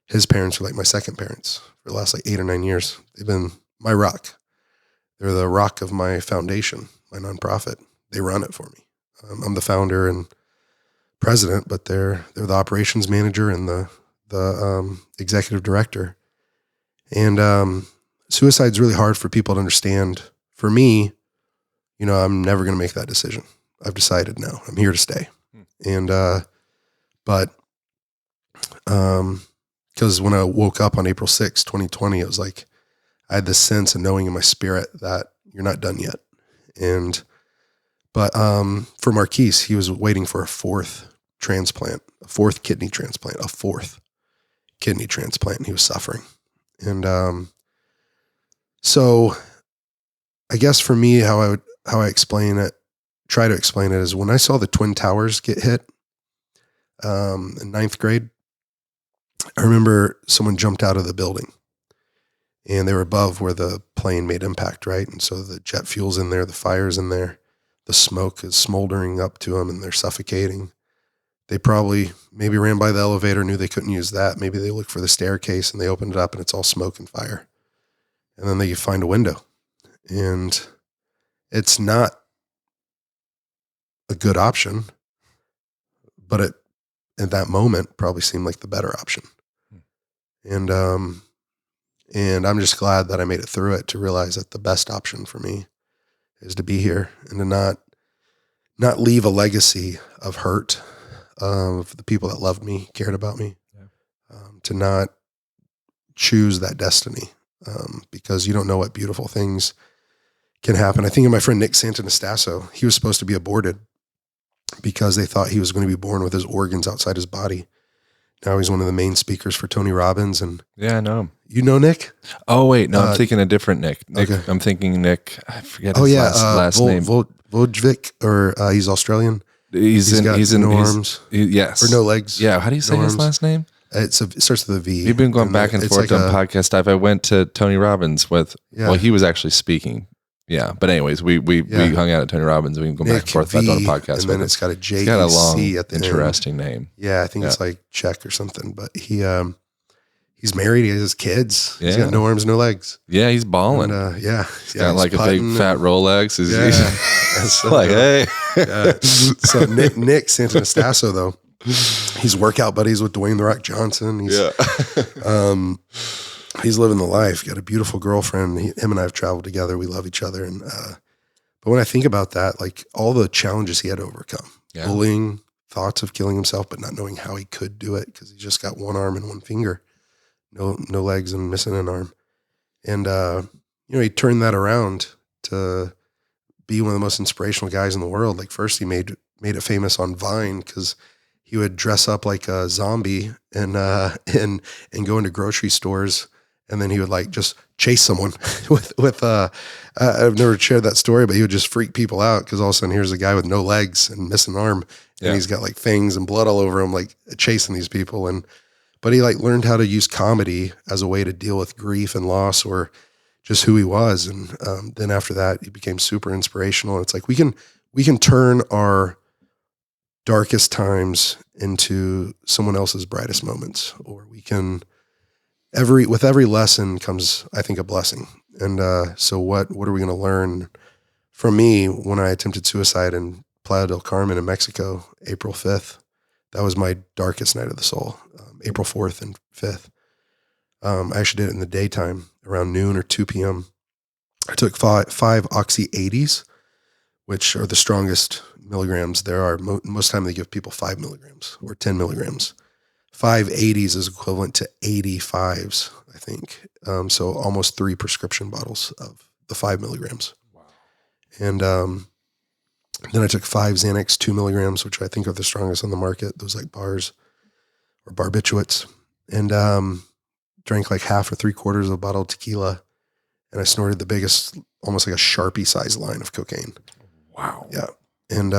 His parents were like my second parents for the last like 8 or 9 years. They've been my rock. They're the rock of my foundation, my nonprofit. They run it for me. I'm the founder and president, but they're the operations manager and the executive director. And suicide's really hard for people to understand. For me, I'm never going to make that decision. I've decided now. I'm here to stay. And because when I woke up on April 6, 2020, it was like I had this sense of knowing in my spirit that you're not done yet. But for Marquise, he was waiting for a fourth kidney transplant. He was suffering. And so I guess for me, how I try to explain it is when I saw the Twin Towers get hit in 9th grade, I remember someone jumped out of the building and they were above where the plane made impact, right? And so the jet fuel's in there, the fire's in there, the smoke is smoldering up to them and they're suffocating. They probably maybe ran by the elevator, knew they couldn't use that. Maybe they looked for the staircase and they opened it up and it's all smoke and fire. And then they find a window. And it's not a good option, but it, at that moment, probably seemed like the better option. And I'm just glad that I made it through it to realize that the best option for me is to be here and to not leave a legacy of hurt of the people that loved me, cared about me, to not choose that destiny because you don't know what beautiful things can happen. I think of my friend Nick Santonastasso. He was supposed to be aborted because they thought he was going to be born with his organs outside his body. Now he's one of the main speakers for Tony Robbins. And yeah, I know him. You know Nick? Oh, wait. No, I'm thinking a different Nick. Okay. I'm thinking Nick. I forget his last name. Vojvic, or he's Australian. He's in no arms. Yes. Or no legs. Yeah. How do you say his last name? It starts with a V. We've been going back and forth on podcast dive. I went to Tony Robbins well, he was actually speaking. Yeah. But anyways, we hung out at Tony Robbins. We can go back and forth on a podcast. And then it's got a J. It's got a long, at the interesting name. Yeah. I think it's like Czech or something, but he's married. He has his kids. Yeah. He's got no arms, no legs. Yeah. He's balling. And, he's got like a big fat Rolex. It's like, hey. So Nick Santonastasso, though, he's workout buddies with Dwayne "The Rock" Johnson. He's living the life. Got a beautiful girlfriend. Him and I have traveled together. We love each other. And but when I think about that, like all the challenges he had to overcome, bullying, thoughts of killing himself, but not knowing how he could do it because he just got one arm and one finger, no legs and missing an arm. And he turned that around to be one of the most inspirational guys in the world. Like first he made it famous on Vine because he would dress up like a zombie and go into grocery stores. And then he would like just chase someone with I've never shared that story, but he would just freak people out because all of a sudden here's a guy with no legs and missing an arm and he's got like fangs and blood all over him, like chasing these people. But he like learned how to use comedy as a way to deal with grief and loss or just who he was. And then after that, he became super inspirational. And it's like, we can turn our darkest times into someone else's brightest moments, or we can, with every lesson comes, I think, a blessing. And so what are we going to learn from me when I attempted suicide in Playa del Carmen in Mexico, April 5th? That was my darkest night of the soul, April 4th and 5th. I actually did it in the daytime around noon or 2 p.m. I took five Oxy 80s, which are the strongest milligrams there are. Most time they give people 5 milligrams or 10 milligrams. 5 80s is equivalent to 85s, I think. So almost 3 prescription bottles of the 5 milligrams. Wow. And then I took 5 Xanax 2 milligrams, which I think are the strongest on the market. Those like bars or barbiturates. and drank like half or 3/4 of a bottle of tequila, and I snorted the biggest, almost like a Sharpie sized line of cocaine. Wow. Yeah. And,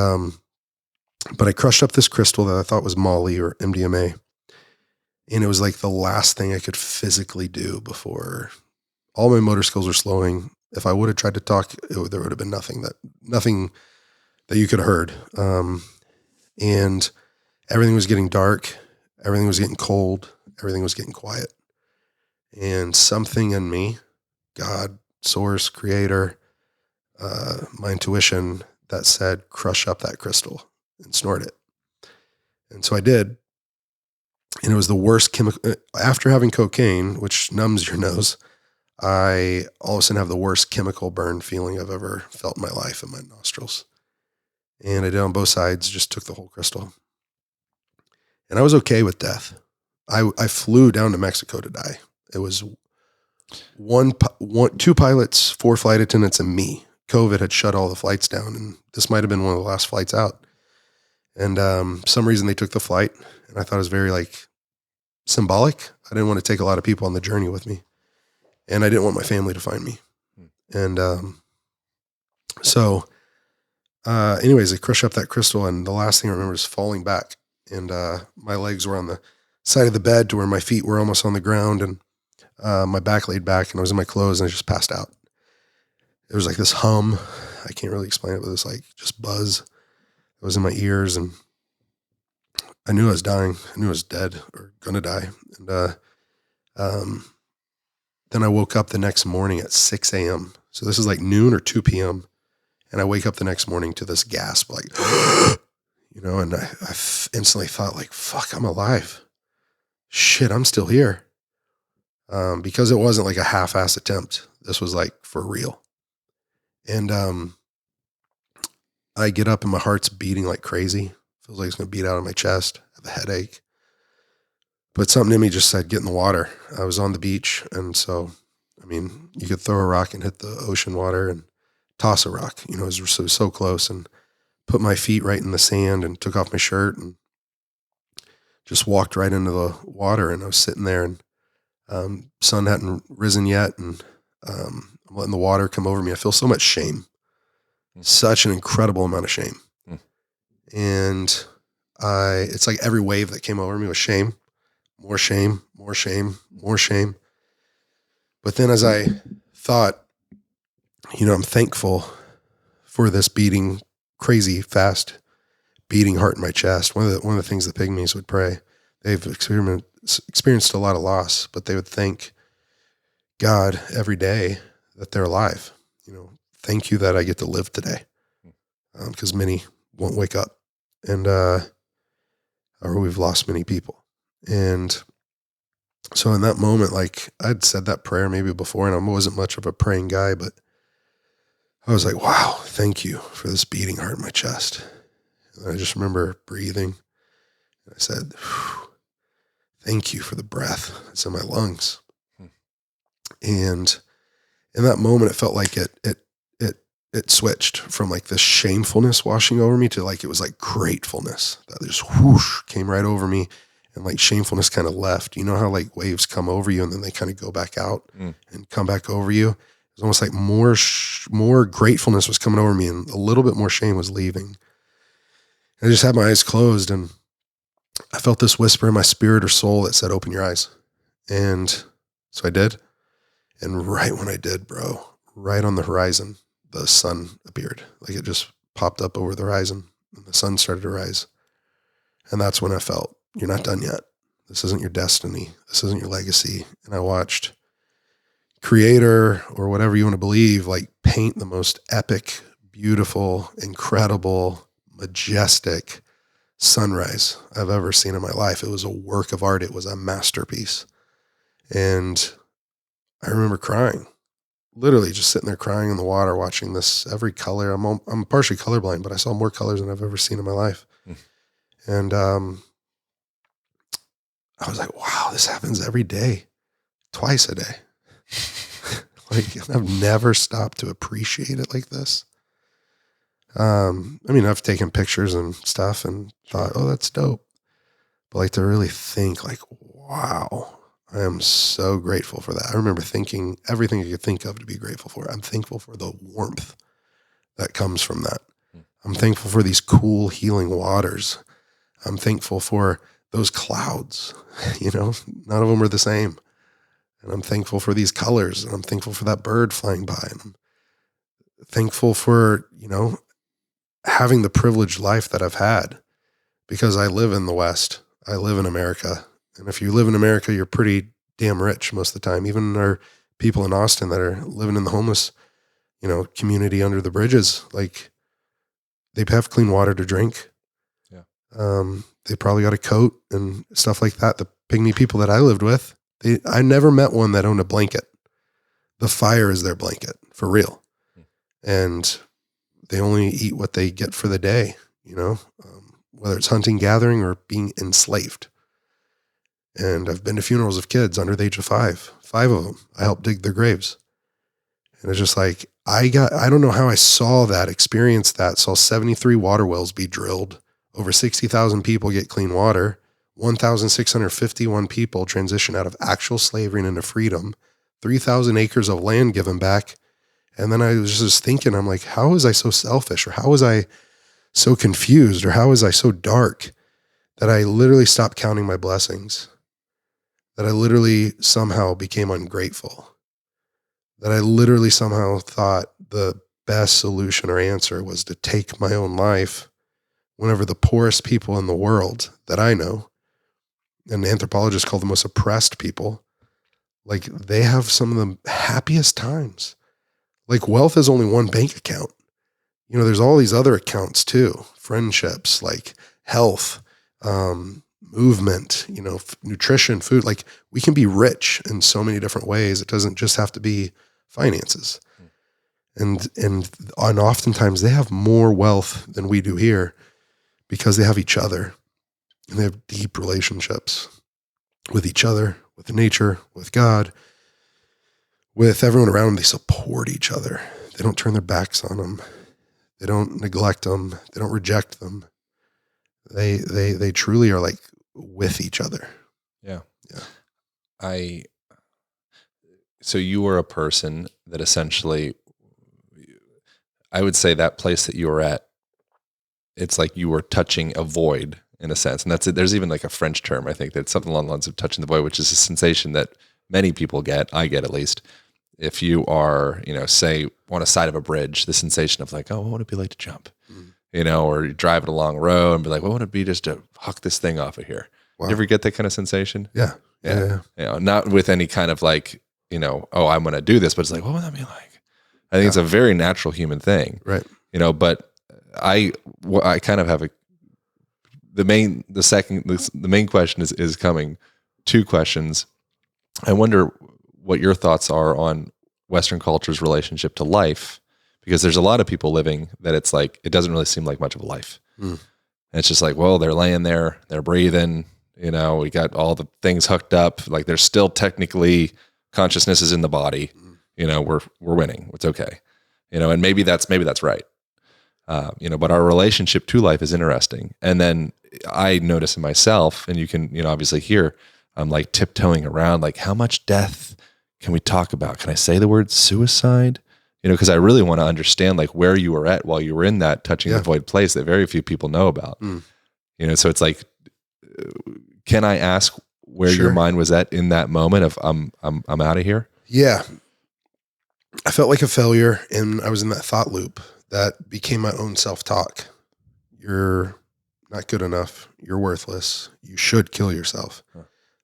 but I crushed up this crystal that I thought was Molly or MDMA. And it was like the last thing I could physically do before all my motor skills were slowing. If I would have tried to talk, there would have been nothing that you could have heard. And everything was getting dark. Everything was getting cold. Everything was getting quiet. And something in me, God, source, creator, my intuition, that said, crush up that crystal and snort it. And so I did. And it was the worst chemical. After having cocaine, which numbs your nose, I all of a sudden have the worst chemical burn feeling I've ever felt in my life in my nostrils. And I did on both sides, just took the whole crystal. And I was okay with death. I flew down to Mexico to die. It was two pilots, 4 flight attendants, and me. COVID had shut all the flights down, and this might have been one of the last flights out. And some reason they took the flight, and I thought it was very like symbolic. I didn't want to take a lot of people on the journey with me, and I didn't want my family to find me. And anyways, I crushed up that crystal, and the last thing I remember is falling back, and my legs were on the side of the bed to where my feet were almost on the ground, and my back laid back, and I was in my clothes, and I just passed out. It was like this hum. I can't really explain it, but this like just buzz that was in my ears, and I knew I was dying. I knew I was dead or gonna die. And then I woke up the next morning at 6 a.m. So this is like noon or 2 p.m. And I wake up the next morning to this gasp, like, and I instantly thought like, fuck, I'm alive. Shit, I'm still here. Because it wasn't like a half-ass attempt. This was like for real. And I get up and my heart's beating like crazy. Feels like it's going to beat out of my chest. I have a headache. But something in me just said, get in the water. I was on the beach. And so, I mean, you could throw a rock and hit the ocean water and toss a rock. It was so close. And put my feet right in the sand and took off my shirt and just walked right into the water. And I was sitting there, and sun hadn't risen yet. And I'm letting the water come over me. I feel so much shame. Such an incredible amount of shame. And it's like every wave that came over me was shame, more shame, more shame, more shame. But then as I thought, I'm thankful for this beating, crazy fast beating heart in my chest. One of the things the pygmies would pray, they've experienced a lot of loss, but they would thank God every day that they're alive. Thank you that I get to live today. Because many won't wake up, and or we've lost many people. And so in that moment, like I'd said that prayer maybe before, and I wasn't much of a praying guy, but I was like, wow, thank you for this beating heart in my chest. And I just remember breathing. And I said, thank you for the breath that's in my lungs. And in that moment, it felt like it switched from like this shamefulness washing over me to like, it was like gratefulness that just whoosh came right over me, and like shamefulness kind of left. You know how like waves come over you and then they kind of go back out and come back over you? It was almost like more gratefulness was coming over me, and a little bit more shame was leaving. I just had my eyes closed, and I felt this whisper in my spirit or soul that said, open your eyes. And so I did. And right when I did, bro, right on the horizon, the sun appeared. Like it just popped up over the horizon, and the sun started to rise. And that's when I felt, you're not done yet. This isn't your destiny. This isn't your legacy. And I watched Creator, or whatever you want to believe, like paint the most epic, beautiful, incredible, majestic sunrise I've ever seen in my life. It was a work of art. It was a masterpiece. And I remember crying. Literally just sitting there crying in the water, watching this, every color. I'm partially colorblind, but I saw more colors than I've ever seen in my life. And I was like, wow, this happens every day, twice a day. Like I've never stopped to appreciate it like this. I mean, I've taken pictures and stuff and thought, oh, that's dope. But like to really think like, wow, I am so grateful for that. I remember thinking everything I could think of to be grateful for. I'm thankful for the warmth that comes from that. I'm thankful for these cool healing waters. I'm thankful for those clouds, none of them are the same. And I'm thankful for these colors, and I'm thankful for that bird flying by. And I'm thankful for, having the privileged life that I've had, because I live in the West. I live in America. And if you live in America, you're pretty damn rich most of the time. Even our people in Austin that are living in the homeless, community under the bridges, like they have clean water to drink. Yeah. They probably got a coat and stuff like that. The pygmy people that I lived with, I never met one that owned a blanket. The fire is their blanket for real. And they only eat what they get for the day, whether it's hunting, gathering, or being enslaved. And I've been to funerals of kids under the age of 5 of them. I helped dig their graves. And it's just like, I don't know how I saw that, experienced that, saw 73 water wells be drilled, over 60,000 people get clean water, 1,651 people transition out of actual slavery and into freedom, 3,000 acres of land given back. And then I was just thinking, I'm like, how was I so selfish, or how was I so confused, or how was I so dark that I literally stopped counting my blessings, that I literally somehow became ungrateful, that I literally somehow thought the best solution or answer was to take my own life, whenever the poorest people in the world that I know, and anthropologists call the most oppressed people, like they have some of the happiest times. Like wealth is only one bank account. There's all these other accounts too, friendships, like health, movement, nutrition, food. Like we can be rich in so many different ways. It doesn't just have to be finances. And oftentimes they have more wealth than we do here because they have each other, and they have deep relationships with each other, with nature, with God, with everyone around them. They support each other. They don't turn their backs on them. They don't neglect them. They don't reject them. They truly are like with each other. Yeah. Yeah. So you were a person that essentially, I would say that place that you were at, it's like you were touching a void in a sense. And that's it. There's even like a French term, I think, that's something along the lines of touching the void, which is a sensation that many people get, I get at least. If you are, say on a side of a bridge, the sensation of like, oh, what would it be like to jump? Or you drive it along a road and be like, what would it be just to huck this thing off of here? Wow. You ever get that kind of sensation? Yeah. Not with any kind of like, oh, I'm going to do this, but it's like, what would that be like? I think it's a very natural human thing. Right. But I kind of have the main question is coming. 2 questions. I wonder what your thoughts are on Western culture's relationship to life, because there's a lot of people living that it's like, it doesn't really seem like much of a life. And it's just like, well, they're laying there, they're breathing, we got all the things hooked up. Like there's still technically consciousness is in the body, we're winning. It's okay. And maybe that's right. But our relationship to life is interesting. And then I notice in myself, and you can, obviously hear, I'm like tiptoeing around, like how much death can we talk about? Can I say the word suicide? Because I really want to understand like where you were at while you were in that touching the void place that very few people know about. So it's like, can I ask where your mind was at in that moment of I'm out of here? Yeah. I felt like a failure, and I was in that thought loop that became my own self-talk. You're not good enough. You're worthless. You should kill yourself.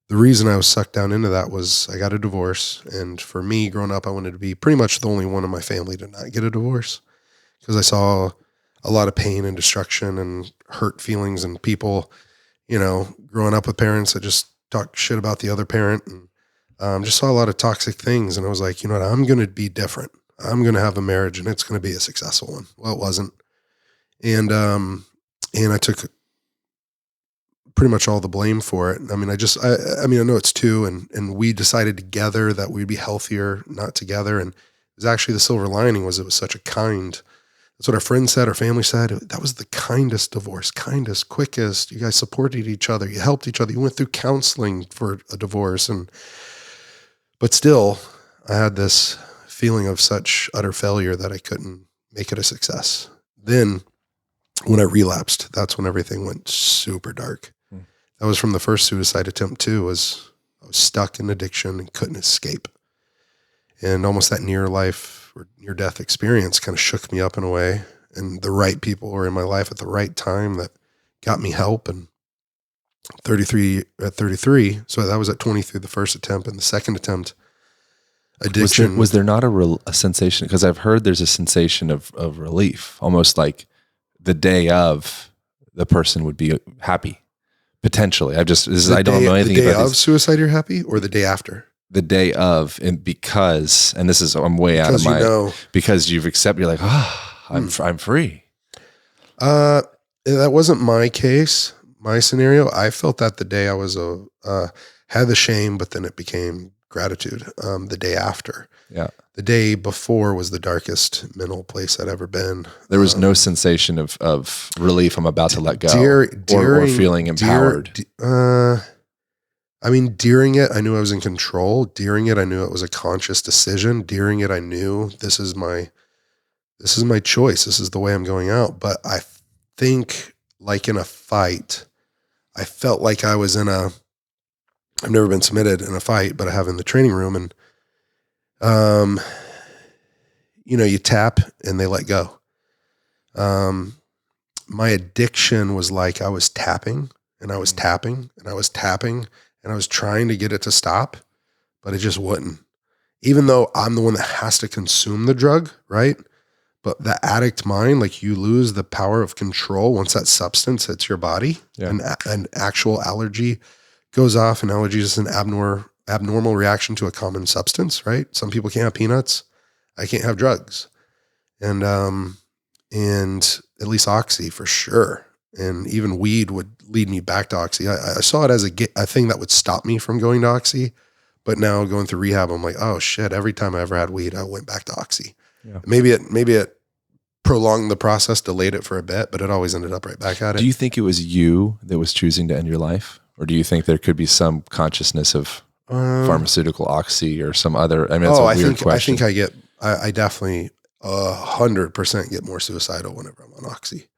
The reason I was sucked down into that was I got a divorce. And for me, growing up, I wanted to be pretty much the only one in my family to not get a divorce, because I saw a lot of pain and destruction and hurt feelings and people, growing up with parents that just talk shit about the other parent, and just saw a lot of toxic things. And I was like, you know what, I'm going to be different. I'm going to have a marriage, and it's going to be a successful one. Well, it wasn't. And I took pretty much all the blame for it. I mean, I know it's 2, and we decided together that we'd be healthier, not together. And it was actually the silver lining was it was such a kind That's what our friends said, our family said. That was the kindest divorce, kindest, quickest. You guys supported each other. You helped each other. You went through counseling for a divorce. But still, I had this feeling of such utter failure that I couldn't make it a success. Then when I relapsed, that's when everything went super dark. That was from the first suicide attempt too, I was stuck in addiction and couldn't escape. And almost that near death experience kind of shook me up in a way. And the right people were in my life at the right time that got me help. And at 33, so that was at 23, the first attempt. And the second attempt, addiction. Was there not a sensation? Because I've heard there's a sensation of relief, almost like the day of the person would be happy, potentially. I don't know anything about the day of suicide you're happy, or the day after? The day of, and this is, I'm way out of my, because you've accepted, you're like, I'm free. That wasn't my case, my scenario. I felt that the day I was, had the shame, but then it became gratitude. The day after. Yeah. The day before was the darkest mental place I'd ever been. There was no sensation of relief. I'm about to let go, or feeling empowered. During it, I knew I was in control. During it, I knew it was a conscious decision. During it, I knew this is my choice. This is the way I'm going out. But I think, like in a fight, I felt like I was I've never been submitted in a fight, but I have in the training room, and you tap and they let go. My addiction was like I was tapping and I was tapping and I was tapping and I was trying to get it to stop, but it just wouldn't. Even though I'm the one that has to consume the drug, right? But the addict mind, like, you lose the power of control once that substance hits your body. Yeah. An actual allergy goes off. An allergy is an abnormal reaction to a common substance, right? Some people can't have peanuts. I can't have drugs. And at least Oxy for sure. And even weed would lead me back to Oxy. I saw it as a thing that would stop me from going to Oxy. But now going through rehab, I'm like, oh shit, every time I ever had weed, I went back to Oxy. Yeah. Maybe it prolonged the process, delayed it for a bit, but it always ended up right back at it. Do you think it was you that was choosing to end your life? Or do you think there could be some consciousness of pharmaceutical Oxy or some other? I mean, it's a weird question. I definitely 100% get more suicidal whenever I'm on Oxy.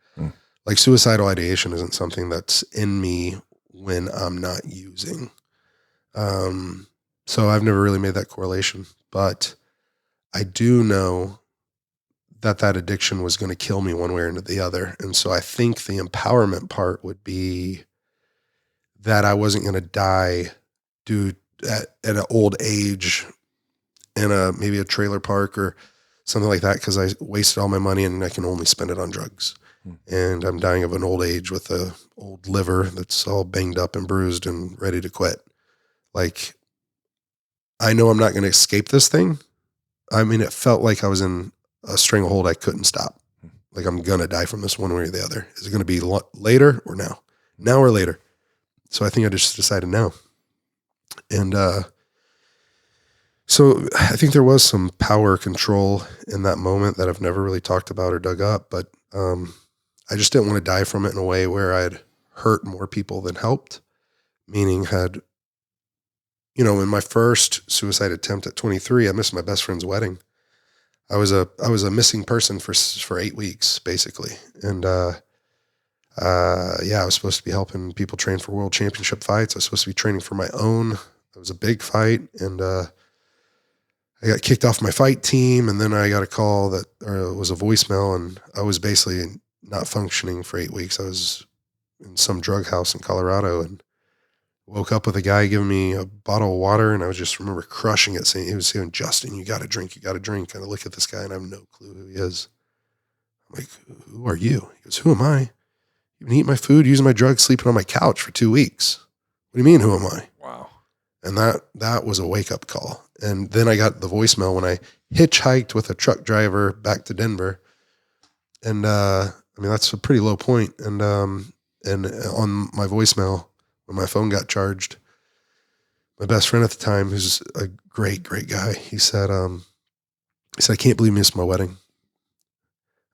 Like, suicidal ideation isn't something that's in me when I'm not using. So I've never really made that correlation, but I do know that addiction was going to kill me one way or the other. And so I think the empowerment part would be that I wasn't going to die at an old age in maybe a trailer park or something like that, because I wasted all my money and I can only spend it on drugs. And I'm dying of an old age with a old liver that's all banged up and bruised and ready to quit. Like, I know I'm not going to escape this thing. I mean, it felt like I was in a stranglehold I couldn't stop. Like, I'm going to die from this one way or the other. Is it going to be later or now? Now or later? So I think I just decided now. And so I think there was some power control in that moment that I've never really talked about or dug up, but I just didn't want to die from it in a way where I'd hurt more people than helped. Meaning, in my first suicide attempt at 23, I missed my best friend's wedding. I was a missing person for 8 weeks, basically. And I was supposed to be helping people train for world championship fights. I was supposed to be training for my own. It was a big fight, and I got kicked off my fight team, and then I got a call it was a voicemail, and I was basically not functioning for 8 weeks. I was in some drug house in Colorado, and woke up with a guy giving me a bottle of water, and I just remember crushing it, he was saying, "Justin, you got to drink, you got to drink." And I look at this guy, and I have no clue who he is. I'm like, "Who are you?" He goes, "Who am I? You've been eating my food, using my drugs, sleeping on my couch for 2 weeks. What do you mean, who am I?" Wow. And that was a wake-up call. And then I got the voicemail when I hitchhiked with a truck driver back to Denver. And that's a pretty low point. And on my voicemail, when my phone got charged, my best friend at the time, who's a great, great guy, he said, "I can't believe you missed my wedding.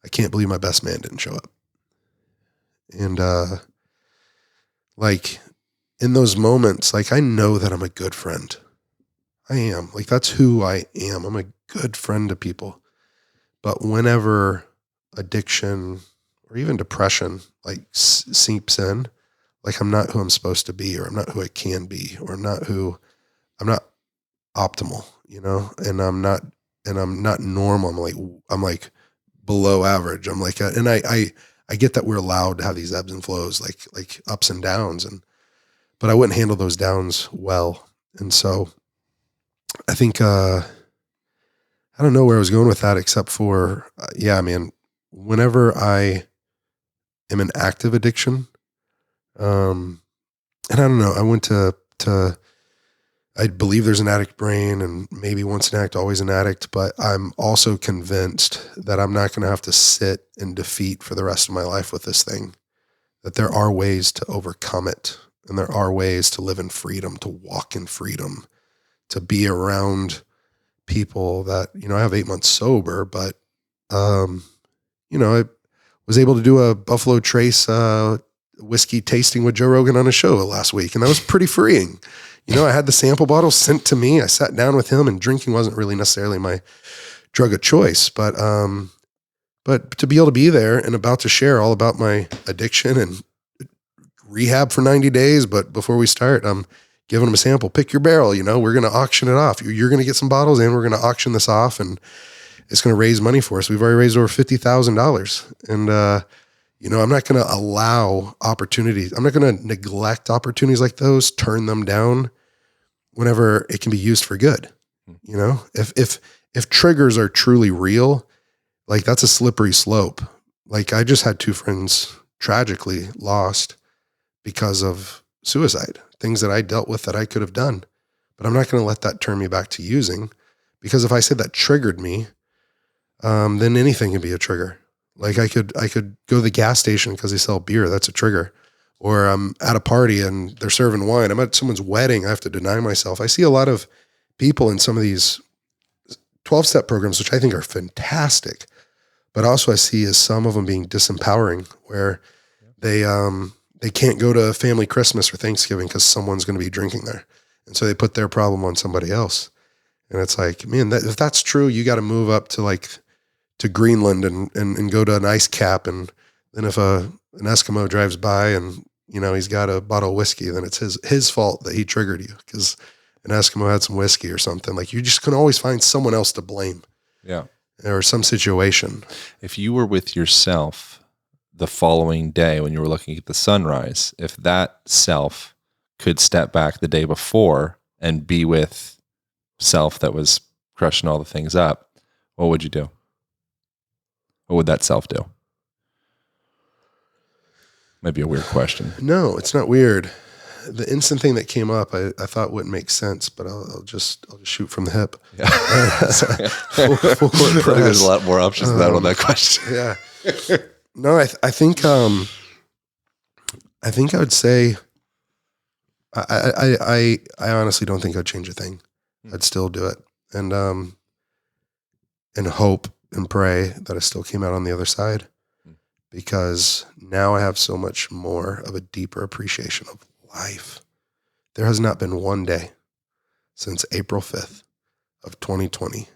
I can't believe my best man didn't show up. And, like in those moments, like I know that I'm a good friend. I am. Like, that's who I am. I'm a good friend to people. But whenever addiction or even depression like seeps in, like I'm not who I'm supposed to be, or I'm not who I can be, or I'm not optimal, and I'm not normal. I'm like below average. I'm like, and I get that we're allowed to have these ebbs and flows, like ups and downs, but I wouldn't handle those downs well. And so I think, I don't know where I was going with that, except for, whenever I am in active addiction, and I don't know, I went to I believe there's an addict brain, and maybe once an addict, always an addict, but I'm also convinced that I'm not going to have to sit in defeat for the rest of my life with this thing, that there are ways to overcome it, and there are ways to live in freedom, to walk in freedom, to be around people that, I have 8 months sober, but, I was able to do a Buffalo Trace whiskey tasting with Joe Rogan on a show last week, and that was pretty freeing. I had the sample bottle sent to me. I sat down with him, and drinking wasn't really necessarily my drug of choice, but to be able to be there and about to share all about my addiction and rehab for 90 days. But before we start, I'm giving them a sample, pick your barrel, we're going to auction it off. You're going to get some bottles, and we're going to auction this off, and it's going to raise money for us. We've already raised over $50,000. And, I'm not going to allow opportunities. I'm not going to neglect opportunities like those, turn them down whenever it can be used for good. If triggers are truly real, like that's a slippery slope. Like I just had 2 friends tragically lost because of suicide, things that I dealt with that I could have done, but I'm not going to let that turn me back to using, because if I said that triggered me, then anything can be a trigger. Like I could go to the gas station because they sell beer. That's a trigger. Or I'm at a party and they're serving wine. I'm at someone's wedding. I have to deny myself. I see a lot of people in some of these 12-step programs, which I think are fantastic, but also I see as some of them being disempowering, where they can't go to family Christmas or Thanksgiving because someone's going to be drinking there. And so they put their problem on somebody else. And it's like, man, if that's true, you got to move up to Greenland and go to an ice cap. And then if an Eskimo drives by and, he's got a bottle of whiskey, then it's his fault that he triggered you because an Eskimo had some whiskey or something. Like, you just can always find someone else to blame. Yeah. Or some situation. If you were with yourself the following day when you were looking at the sunrise, if that self could step back the day before and be with self that was crushing all the things up, what would you do? What would that self do? Might be a weird question. No, it's not weird. The instant thing that came up, I thought wouldn't make sense, but I'll just shoot from the hip. Yeah. Full court press. There's a lot more options than that on that question. Yeah. No, I think I would say I honestly don't think I'd change a thing. I'd still do it, and hope and pray that I still came out on the other side, because now I have so much more of a deeper appreciation of life. There has not been one day since April 5th of 2020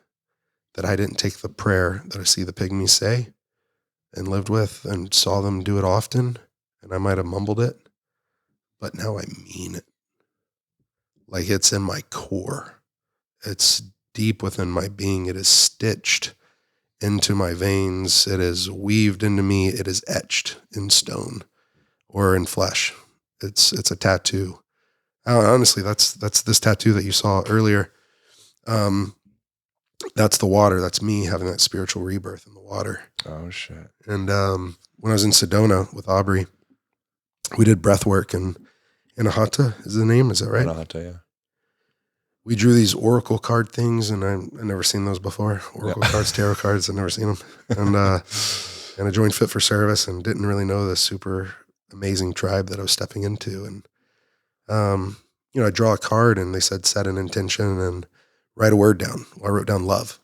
that I didn't take the prayer that I see the pygmies say and lived with and saw them do it often. And I might have mumbled it, but now I mean it. Like, it's in my core. It's deep within my being. It is stitched into my veins. It is weaved into me. It is etched in stone or in flesh. It's a tattoo. Honestly, that's this tattoo that you saw earlier. That's the water. That's me having that spiritual rebirth in the water. Oh shit. And when I was in Sedona with Aubrey, we did breath work, and Anahata is the name. Is that right? Anahata, yeah. We drew these oracle card things, and I've never seen those before. Oracle cards, tarot cards, I've never seen them. And I joined Fit for Service and didn't really know the super amazing tribe that I was stepping into. And, I draw a card, and they said, set an intention and write a word down. Well, I wrote down love.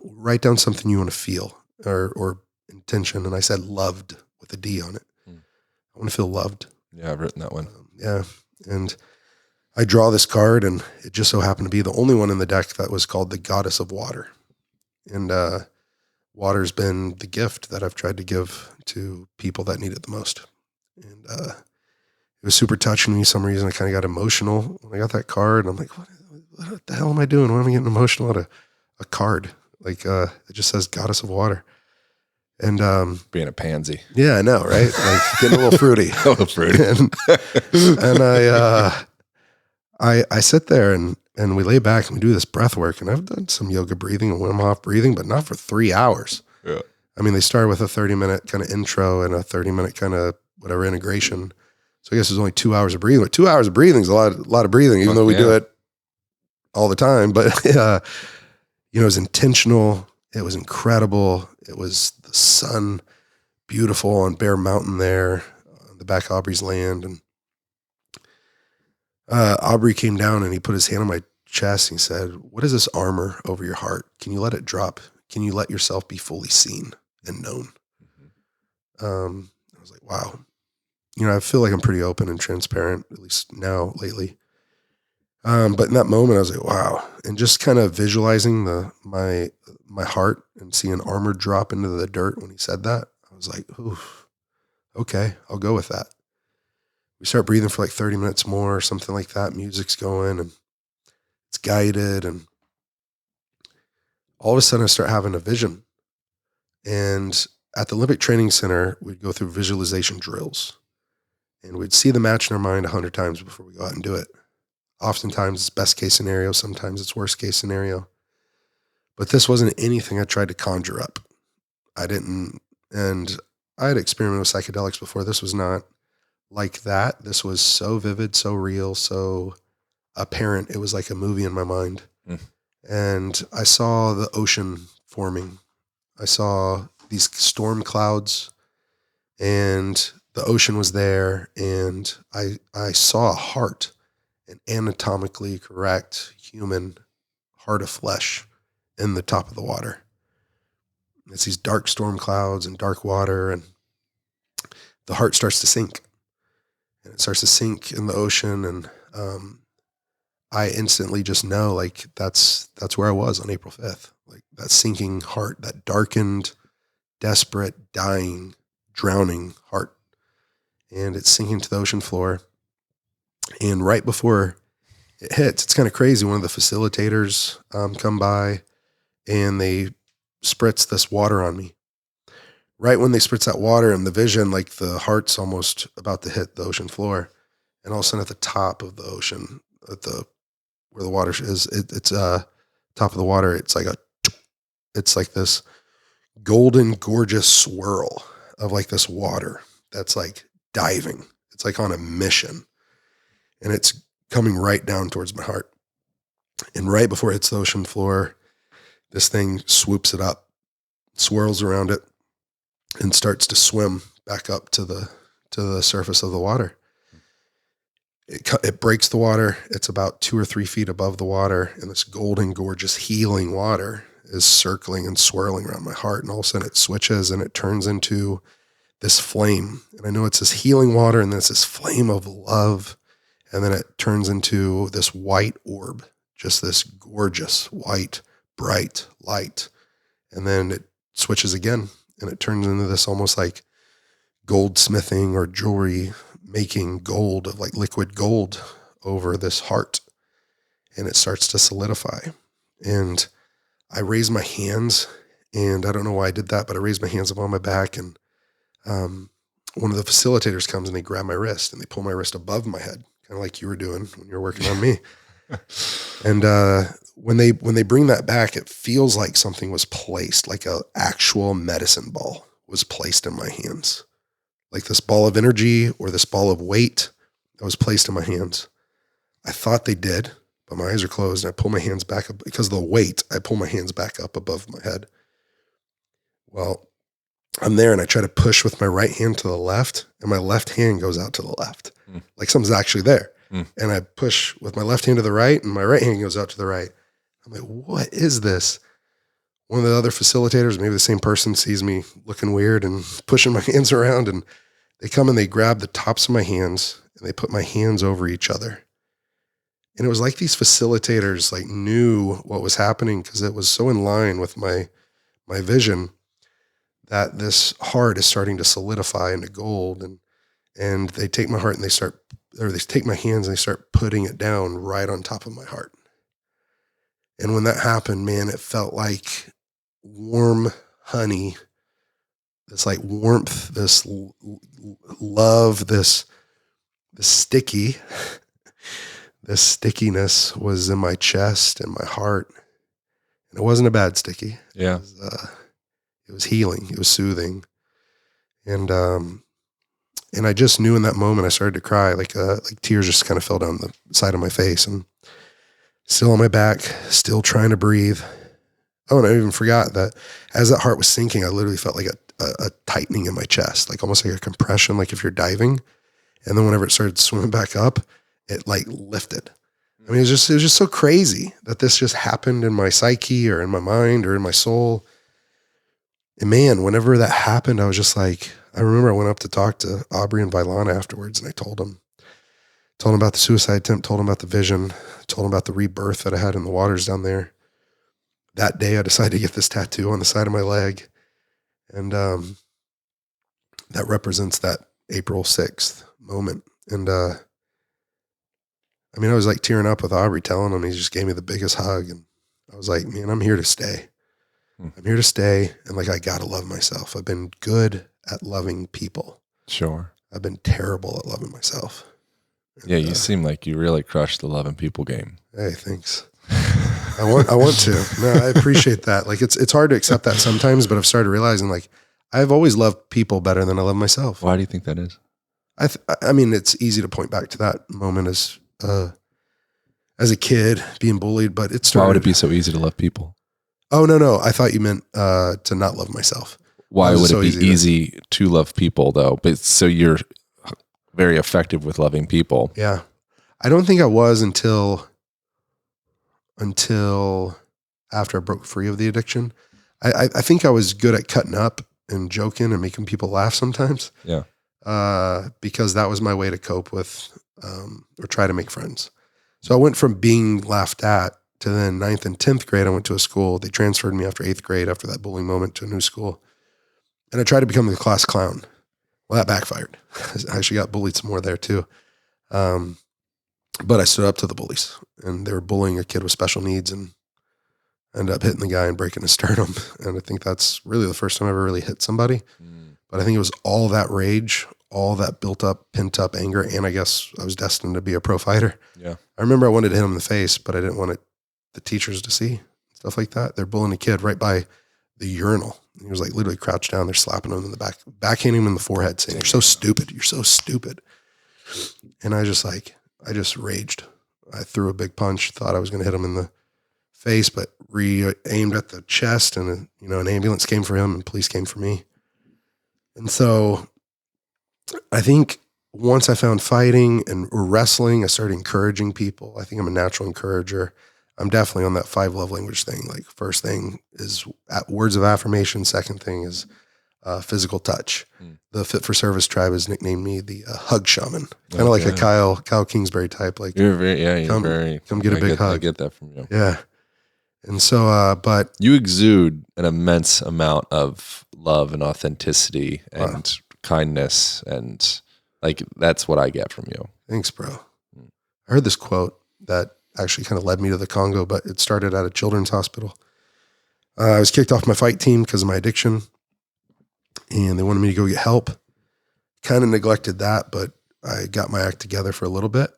Write down something you want to feel or intention. And I said loved with a D on it. I want to feel loved. Yeah, I've written that one. Yeah. And I draw this card, and it just so happened to be the only one in the deck that was called the Goddess of Water. And water's been the gift that I've tried to give to people that need it the most. And it was super touching me. For some reason I kind of got emotional when I got that card. And I'm like, what the hell am I doing? Why am I getting emotional at a card? Like it just says Goddess of Water. And being a pansy. Yeah, I know, right? Like getting a little fruity. A little fruity. And I sit there and we lay back and we do this breath work. And I've done some yoga breathing and Wim Hof breathing, but not for 3 hours. Yeah. I mean, they start with a 30-minute kind of intro and a 30-minute kind of whatever integration. So I guess there's only 2 hours of breathing. But 2 hours of breathing is a lot of breathing, even though we do it all the time. But it was intentional. It was incredible. It was the sun, beautiful on Bear Mountain there, on the back of Aubrey's land. And Aubrey came down and he put his hand on my chest and he said, "What is this armor over your heart? Can you let it drop? Can you let yourself be fully seen and known?" I was like, wow. I feel like I'm pretty open and transparent, at least now lately. But in that moment I was like, wow. And just kind of visualizing my heart and seeing armor drop into the dirt when he said that, I was like, oof, okay, I'll go with that. We start breathing for like 30 minutes more or something like that. Music's going and it's guided. And all of a sudden I start having a vision. And at the Olympic Training Center, we'd go through visualization drills and we'd see the match in our mind 100 times before we go out and do it. Oftentimes it's best case scenario. Sometimes it's worst case scenario. But this wasn't anything I tried to conjure up. I didn't, and I had experimented with psychedelics before. This was not like that. This was so vivid, so real, so apparent. It was like a movie in my mind. And I saw the ocean forming. I saw these storm clouds and the ocean was there. And I saw a heart, an anatomically correct human heart of flesh in the top of the water. It's these dark storm clouds and dark water, and the heart starts to sink. And it starts to sink in the ocean, and I instantly just know, like, that's where I was on April 5th. Like, that sinking heart, that darkened, desperate, dying, drowning heart. And it's sinking to the ocean floor. And right before it hits, it's kind of crazy. One of the facilitators come by, and they spritz this water on me. Right when they spritz that water in the vision, like the heart's almost about to hit the ocean floor. And all of a sudden at the top of the ocean, where the water is, it's top of the water, it's like this golden, gorgeous swirl of like this water that's like diving. It's like on a mission. And it's coming right down towards my heart. And right before it hits the ocean floor, this thing swoops it up, swirls around it, and starts to swim back up to the surface of the water. It breaks the water. It's about 2 or 3 feet above the water, and this golden, gorgeous, healing water is circling and swirling around my heart. And all of a sudden it switches and it turns into this flame. And I know it's this healing water, and then it's this flame of love. And then it turns into this white orb, just this gorgeous, white, bright light. And then it switches again, and it turns into this almost like goldsmithing or jewelry making gold, of like liquid gold over this heart. And it starts to solidify. And I raise my hands, and I don't know why I did that, but I raised my hands up on my back, and one of the facilitators comes and they grab my wrist and they pull my wrist above my head, kind of like you were doing when you were working on me. And when they bring that back, it feels like something was placed, like an actual medicine ball was placed in my hands. Like this ball of energy or this ball of weight that was placed in my hands. I thought they did, but my eyes are closed, and I pull my hands back up because of the weight. I pull my hands back up above my head. Well, I'm there, and I try to push with my right hand to the left, and my left hand goes out to the left. Like something's actually there. And I push with my left hand to the right, and my right hand goes out to the right. I'm like, what is this? one of the other facilitators, maybe the same person, sees me looking weird and pushing my hands around, and they come and they grab the tops of my hands and they put my hands over each other. And it was like these facilitators like knew what was happening because it was so in line with my vision that this heart is starting to solidify into gold. And they take my heart and they take my hands and they start putting it down right on top of my heart. And when that happened, man, it felt like warm honey, this like warmth, this love, this stickiness was in my chest and my heart. And it wasn't a bad sticky. Yeah. It was healing. It was soothing. And I just knew in that moment I started to cry, like tears just kind of fell down the side of my face, and still on my back, still trying to breathe. Oh, and I even forgot that as that heart was sinking, I literally felt like a tightening in my chest, like almost like a compression, like if you're diving. And then whenever it started swimming back up, it like lifted. I mean, it was just so crazy that this just happened in my psyche or in my mind or in my soul. And man, whenever that happened, I was just like, I remember I went up to talk to Aubrey and Vylana afterwards, and I told them about the suicide attempt, told them about the vision, told them about the rebirth that I had in the waters down there. That day I decided to get this tattoo on the side of my leg. And that represents that April 6th moment. And I mean, I was like tearing up with Aubrey telling him. He just gave me the biggest hug. And I was like, man, I'm here to stay. I'm here to stay. And like, I got to love myself. I've been good at loving people. Sure. I've been terrible at loving myself. And, yeah. You seem like you really crushed the loving people game. Hey, thanks. I want to. No, I appreciate that. Like it's hard to accept that sometimes, but I've started realizing like I've always loved people better than I love myself. Why do you think that is? I mean, it's easy to point back to that moment as a kid being bullied, but it started. Why would it be so easy to love people? Oh, no. I thought you meant to not love myself. Why would it be easy to love people though? But so you're very effective with loving people. Yeah. I don't think I was until after I broke free of the addiction. I think I was good at cutting up and joking and making people laugh sometimes. Yeah. Because that was my way to cope with, or try to make friends. So I went from being laughed at to then 9th and 10th grade. I went to a school. They transferred me after 8th grade, after that bullying moment, to a new school. And I tried to become the class clown. Well, that backfired. I actually got bullied some more there too. But I stood up to the bullies, and they were bullying a kid with special needs, and ended up hitting the guy and breaking his sternum. And I think that's really the first time I ever really hit somebody. But I think it was all that rage, all that built up, pent up anger. And I guess I was destined to be a pro fighter. Yeah. I remember I wanted to hit him in the face, but I didn't want the teachers to see stuff like that. They're bullying a kid right by the urinal. He was like literally crouched down. They're slapping him in the back, backhanding him in the forehead, saying, "You're so stupid. You're so stupid." And I just raged. I threw a big punch, thought I was going to hit him in the face, but aimed at the chest, and an ambulance came for him and police came for me. And so I think once I found fighting and wrestling, I started encouraging people. I think I'm a natural encourager. I'm definitely on that 5 love language thing. Like, first thing is words of affirmation. Second thing is physical touch. The Fit for Service tribe has nicknamed me the hug shaman, kind of like a Kyle Kingsbury type. Like, you're very come get a big hug. I get that from you. Yeah. And so, but you exude an immense amount of love and authenticity and kindness, and like that's what I get from you. Thanks, bro. I heard this quote that actually kind of led me to the Congo, but it started at a children's hospital. I was kicked off my fight team because of my addiction, and they wanted me to go get help. Kind of neglected that, but I got my act together for a little bit,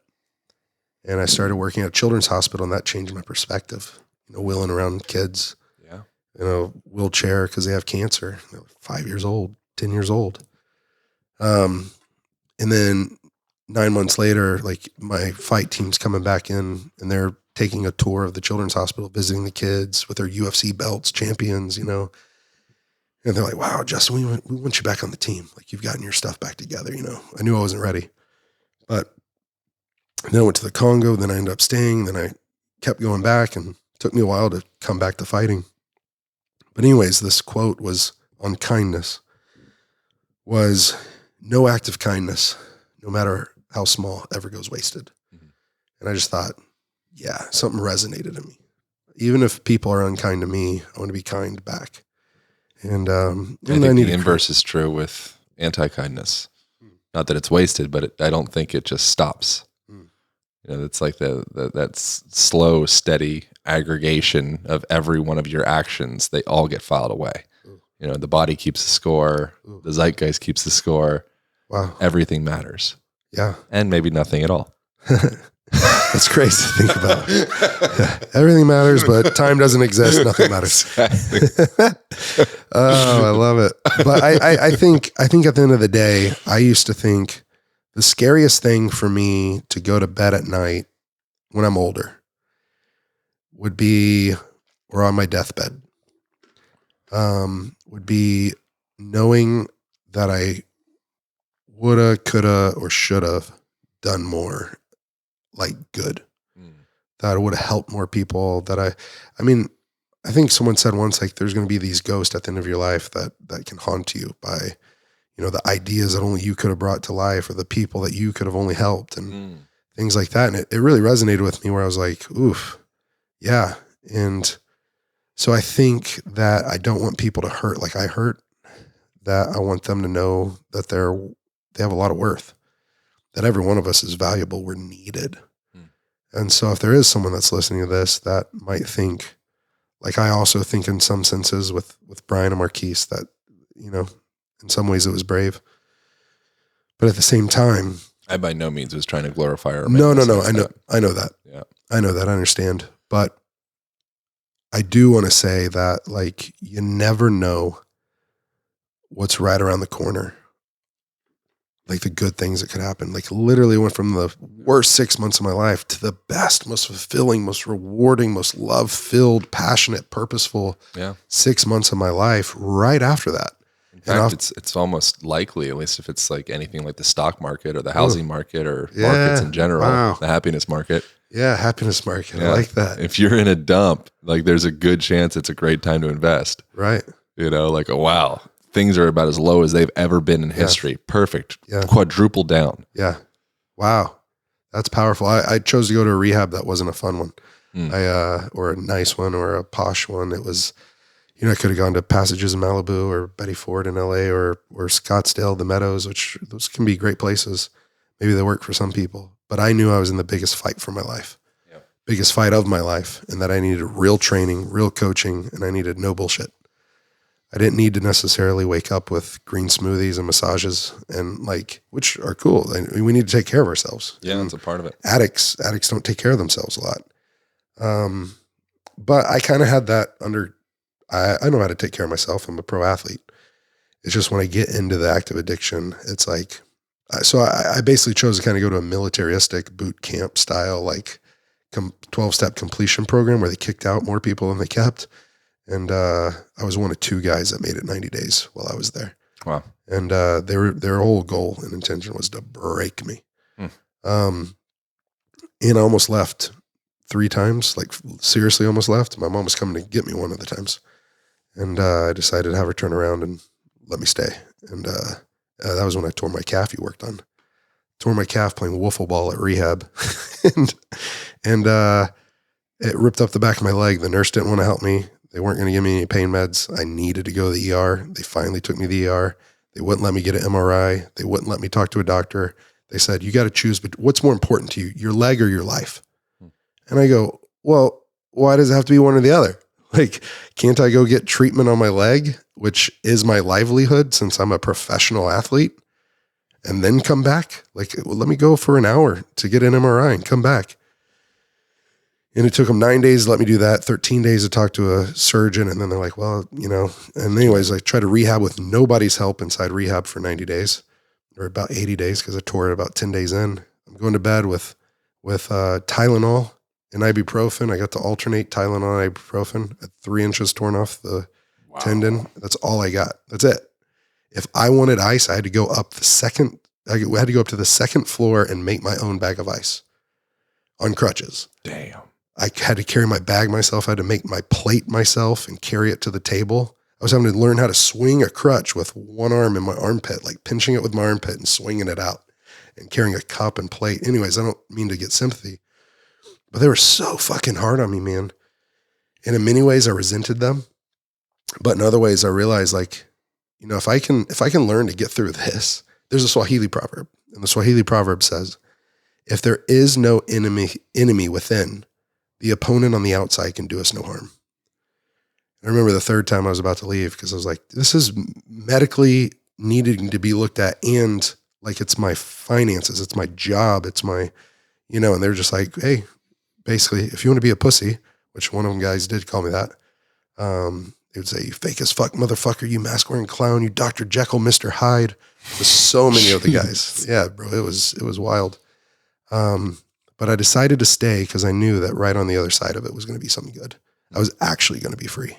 and I started working at a children's hospital, and that changed my perspective. Wheeling around kids, in a wheelchair because they have cancer. They're 5 years old, 10 years old. And then 9 months later, like, my fight team's coming back in, and they're taking a tour of the children's hospital, visiting the kids with their UFC belts, champions, and they're like, "Wow, Justin, we want you back on the team. Like, you've gotten your stuff back together." I knew I wasn't ready, but then I went to the Congo. Then I ended up staying. Then I kept going back, and it took me a while to come back to fighting. But anyways, this quote was on kindness, was no act of kindness, no matter how small, ever goes wasted. And I just thought, yeah, something resonated in me. Even if people are unkind to me, I want to be kind back. And I think the inverse is true with anti-kindness. Not that it's wasted, but I don't think it just stops. You know, it's like that slow, steady aggregation of every one of your actions. They all get filed away. You know, the body keeps the score. The zeitgeist keeps the score. Wow. Everything matters. Yeah. And maybe nothing at all. That's crazy to think about. Yeah. Everything matters, but time doesn't exist. Nothing matters. Oh, I love it. But I think at the end of the day, I used to think the scariest thing for me to go to bed at night when I'm older would be, or on my deathbed, would be knowing that I woulda, coulda, or shoulda done more, like good, that I would have helped more people, that I mean, I think someone said once, like, there's going to be these ghosts at the end of your life that can haunt you by, you know, the ideas that only you could have brought to life, or the people that you could have only helped, and things like that. And it really resonated with me, where I was like, oof, yeah. And so I think that I don't want people to hurt like I hurt, that I want them to know that they have a lot of worth, that every one of us is valuable. We're needed. And so if there is someone that's listening to this that might think, like I also think in some senses with Brian and Marquise, that, you know, in some ways it was brave, but at the same time, I by no means was trying to glorify or no. I know that. Yeah. I know that. I understand. But I do want to say that, like, you never know what's right around the corner. Like the good things that could happen. Like literally went from the worst 6 months of my life to the best, most fulfilling, most rewarding, most love-filled, passionate, purposeful 6 months of my life right after that. In fact, it's almost likely, at least if it's like anything like the stock market or the housing market or markets in general, the happiness market. Yeah, happiness market. I like that. If you're in a dump, like there's a good chance it's a great time to invest. Right. You know, like, oh, wow. Things are about as low as they've ever been in history. Perfect. Quadruple down. Yeah. Wow. That's powerful. I chose to go to a rehab that wasn't a fun one. Or a nice one or a posh one. It was, you know, I could have gone to Passages in Malibu or Betty Ford in LA or Scottsdale, the Meadows, which those can be great places. Maybe they work for some people, but I knew I was in the biggest fight for my life, biggest fight of my life, and that I needed real training, real coaching, and I needed no bullshit. I didn't need to necessarily wake up with green smoothies and massages, and like, which are cool. We need to take care of ourselves. Yeah, that's a part of it. Addicts don't take care of themselves a lot. But I kind of had that under, I know how to take care of myself. I'm a pro athlete. It's just when I get into the active addiction, it's like, so I basically chose to kind of go to a militaristic boot camp style, like 12-step completion program where they kicked out more people than they kept. And I was one of two guys that made it 90 days while I was there. Wow. And their whole goal and intention was to break me. And I almost left 3 times, like seriously almost left. My mom was coming to get me one of the times. And I decided to have her turn around and let me stay. And that was when I tore my calf you worked on. Tore my calf playing wiffle ball at rehab. and it ripped up the back of my leg. The nurse didn't want to help me. They weren't going to give me any pain meds. I needed to go to the ER. They finally took me to the ER. They wouldn't let me get an MRI. They wouldn't let me talk to a doctor. They said, you got to choose, but what's more important to you, your leg or your life? And I go, well, why does it have to be one or the other? Like, can't I go get treatment on my leg, which is my livelihood since I'm a professional athlete, and then come back? Like, well, let me go for an hour to get an MRI and come back. And it took them 9 days to let me do that, 13 days to talk to a surgeon. And then they're like, well, you know, and anyways, I tried to rehab with nobody's help inside rehab for 90 days or about 80 days because I tore it about 10 days in. I'm going to bed with Tylenol and ibuprofen. I got to alternate Tylenol and ibuprofen at 3 inches torn off the tendon. That's all I got. That's it. If I wanted ice, I had to go up to the second floor and make my own bag of ice on crutches. Damn. I had to carry my bag myself. I had to make my plate myself and carry it to the table. I was having to learn how to swing a crutch with one arm in my armpit, like pinching it with my armpit and swinging it out and carrying a cup and plate. Anyways, I don't mean to get sympathy, but they were so fucking hard on me, man. And in many ways I resented them, but in other ways I realized, like, you know, if I can learn to get through this, there's a Swahili proverb, and the Swahili proverb says, if there is no enemy within, the opponent on the outside can do us no harm. I remember the third time I was about to leave because I was like, this is medically needing to be looked at, and like, it's my finances, it's my job, it's my, you know, and they're just like, hey, basically, if you want to be a pussy, which one of them guys did call me that, they would say, you fake as fuck motherfucker, you mask wearing clown, you Dr. Jekyll, Mr. Hyde. There's so many of the guys. Yeah, bro, it was wild. But I decided to stay because I knew that right on the other side of it was going to be something good. I was actually going to be free.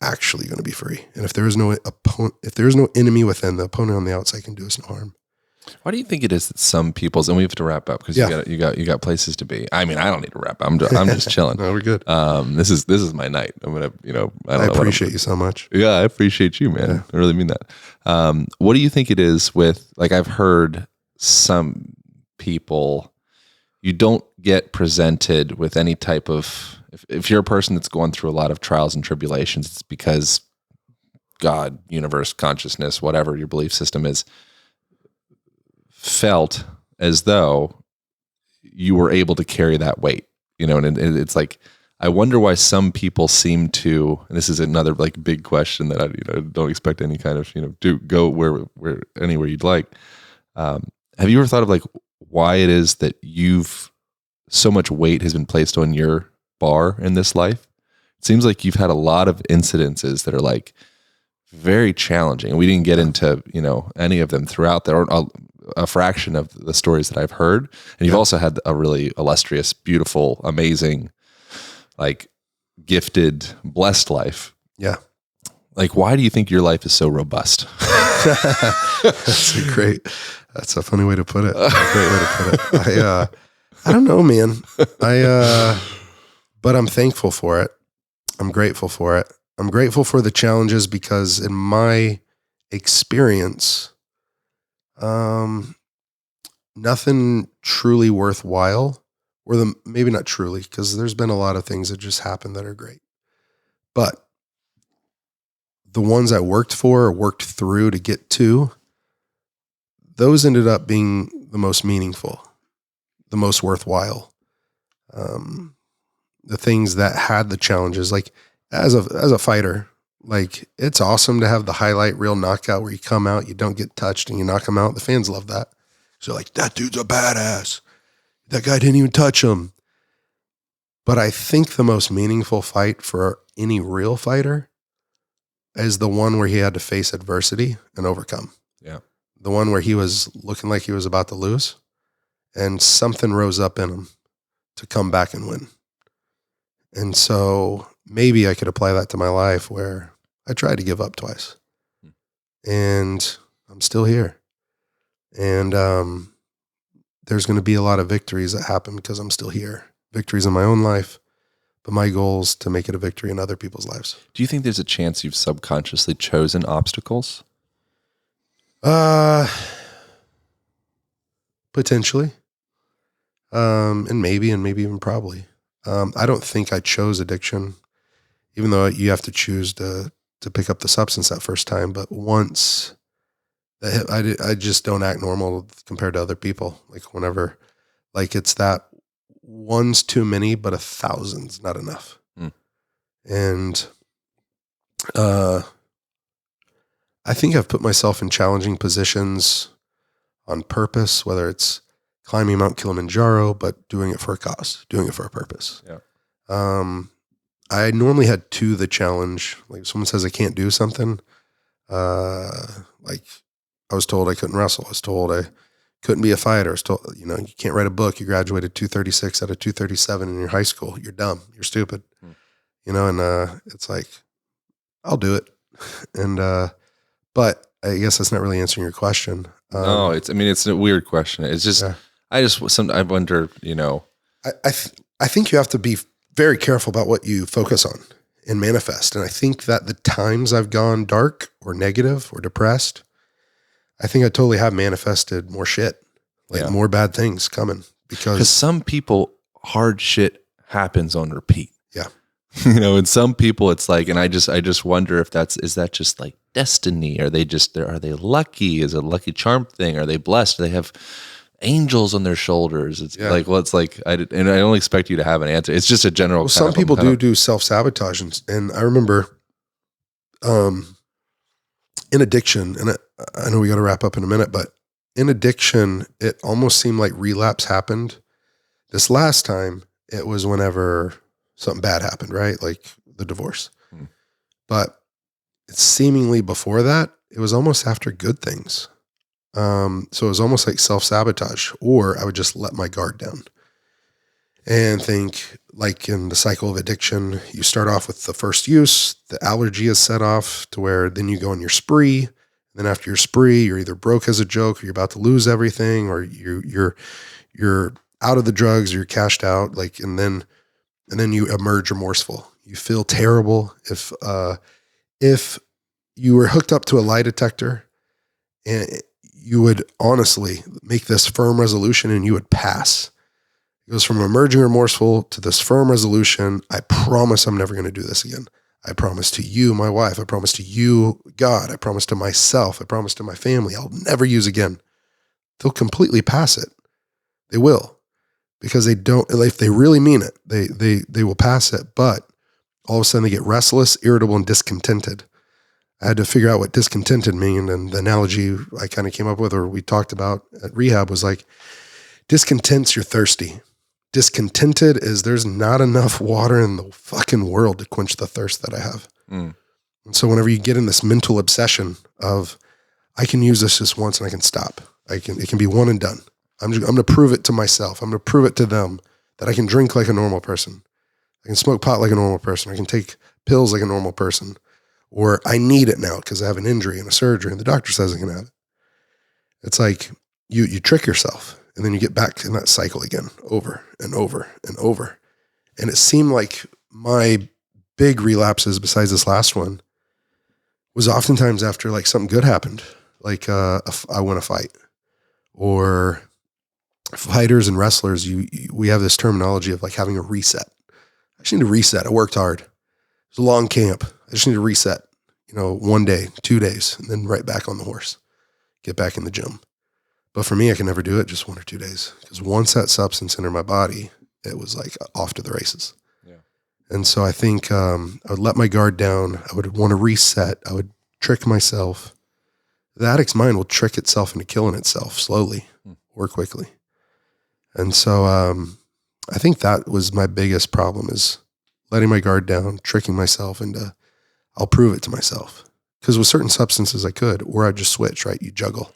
And if there is no enemy within, the opponent on the outside can do us no harm. Why do you think it is that some people's, and we have to wrap up because you got places to be. I mean, I don't need to wrap up. I'm just chilling. No, we're good. This is my night. I'm gonna, you know, I appreciate you so much. Yeah, I appreciate you, man. Yeah. I really mean that. What do you think it is with, like, I've heard some people, you don't get presented with any type of, if you're a person that's going through a lot of trials and tribulations, it's because God, universe, consciousness, whatever your belief system is, felt as though you were able to carry that weight, you know, and it's like, I wonder why some people seem to, and this is another like big question that I, you know, don't expect any kind of, you know, do go where anywhere you'd like. Have you ever thought of like why it is that so much weight has been placed on your bar in this life? It seems like you've had a lot of incidences that are like very challenging, and we didn't get into, you know, any of them throughout there. A fraction of the stories that I've heard. And you've also had a really illustrious, beautiful, amazing, like gifted, blessed life. Yeah. Like, why do you think your life is so robust? That's a funny way to put it. That's a great way to put it. I don't know, man. But I'm thankful for it. I'm grateful for it. I'm grateful for the challenges because in my experience, nothing truly worthwhile, or maybe not truly, because there's been a lot of things that just happened that are great. But the ones I worked for or worked through to get to, those ended up being the most meaningful, the most worthwhile. The things that had the challenges, like as a fighter, like, it's awesome to have the highlight reel knockout where you come out, you don't get touched, and you knock them out. The fans love that. So like, that dude's a badass. That guy didn't even touch him. But I think the most meaningful fight for any real fighter is the one where he had to face adversity and overcome. Yeah. The one where he was looking like he was about to lose, and something rose up in him to come back and win. And so maybe I could apply that to my life, where I tried to give up twice and I'm still here. And there's going to be a lot of victories that happen because I'm still here. Victories in my own life, but my goal is to make it a victory in other people's lives. Do you think there's a chance you've subconsciously chosen obstacles? Potentially. And maybe even probably. I don't think I chose addiction, even though you have to choose to pick up the substance that first time. But once that hit, I just don't act normal compared to other people. Like whenever, like it's that one's too many, but 1,000's not enough. And I think I've put myself in challenging positions on purpose, whether it's climbing Mount Kilimanjaro, but doing it for a cause, doing it for a purpose. Yeah. I normally had to the challenge. Like if someone says I can't do something, like I was told I couldn't wrestle. I was told I couldn't be a fighter. I was told, you know, you can't write a book. You graduated 236 out of 237 in your high school. You're dumb. You're stupid. You know, and it's like, I'll do it. And but I guess that's not really answering your question. No, it's a weird question. It's just, I wonder, you know. I I think you have to be very careful about what you focus on and manifest. And I think that the times I've gone dark or negative or depressed, I think I totally have manifested more shit, like more bad things coming because some people, hard shit happens on repeat. Yeah. And some people it's like, and I just wonder if is that just like destiny? Are they lucky? Is it a lucky charm thing? Are they blessed? Do they have angels on their shoulders? It's like, well, it's like, I don't expect you to have an answer. It's just a general. Well, some people do self-sabotage. And I remember, in addiction, and I know we got to wrap up in a minute, but in addiction, it almost seemed like relapse happened. This last time, it was whenever something bad happened, right? Like the divorce. But it's seemingly before that, it was almost after good things. So it was almost like self-sabotage, or I would just let my guard down and think, like in the cycle of addiction, you start off with the first use, the allergy is set off to where then you go on your spree. And then after your spree, you're either broke as a joke, or you're about to lose everything, or you're out of the drugs, or you're cashed out. Like, and then you emerge remorseful. You feel terrible. If you were hooked up to a lie detector, and you would honestly make this firm resolution and you would pass. It goes from emerging remorseful to this firm resolution. I promise I'm never going to do this again. I promise to you, my wife. I promise to you, God. I promise to myself. I promise to my family. I'll never use again. They'll completely pass it. They will, because they don't. If they really mean it, they will pass it. But all of a sudden, they get restless, irritable, and discontented. I had to figure out what discontented mean, and the analogy I kind of came up with, or we talked about at rehab, was like, discontent's you're thirsty. Discontented is there's not enough water in the fucking world to quench the thirst that I have. And so whenever you get in this mental obsession of, I can use this just once and I can stop. It can be one and done. I'm going to prove it to myself. I'm going to prove it to them that I can drink like a normal person. I can smoke pot like a normal person. I can take pills like a normal person. Or I need it now because I have an injury and a surgery and the doctor says I can have it. It's like you trick yourself, and then you get back in that cycle again, over and over and over. And it seemed like my big relapses, besides this last one, was oftentimes after like something good happened. Like I won a fight. Or fighters and wrestlers, we have this terminology of like having a reset. I just need to reset. I worked hard. It was a long camp. I just need to reset, 1 day, 2 days, and then right back on the horse, get back in the gym. But for me, I can never do it just 1 or 2 days, because once that substance entered my body, it was like off to the races. Yeah. And so I think I would let my guard down. I would want to reset. I would trick myself. The addict's mind will trick itself into killing itself slowly or quickly. And so I think that was my biggest problem, is letting my guard down, tricking myself into, I'll prove it to myself. Because with certain substances I could, or I'd just switch, right? You juggle.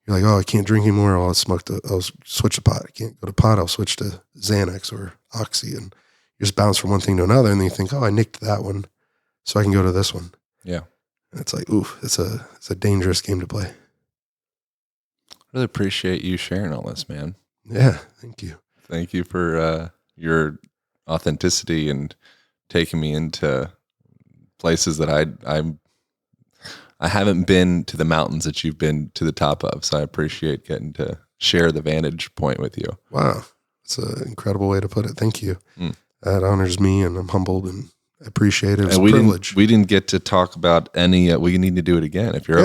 You're like, oh, I can't drink anymore. I'll switch to pot. I can't go to pot. I'll switch to Xanax or Oxy. And you just bounce from one thing to another. And then you think, oh, I nicked that one, so I can go to this one. Yeah. And it's like, oof, it's a dangerous game to play. Really appreciate you sharing all this, man. Yeah. Thank you. Thank you for your authenticity and taking me into places that I haven't been to the mountains that you've been to the top of. So I appreciate getting to share the vantage point with you. Wow. That's an incredible way to put it. Thank you. That honors me, and I'm humbled and appreciate it. It's a privilege. We didn't get to talk about any, we need to do it again. If you're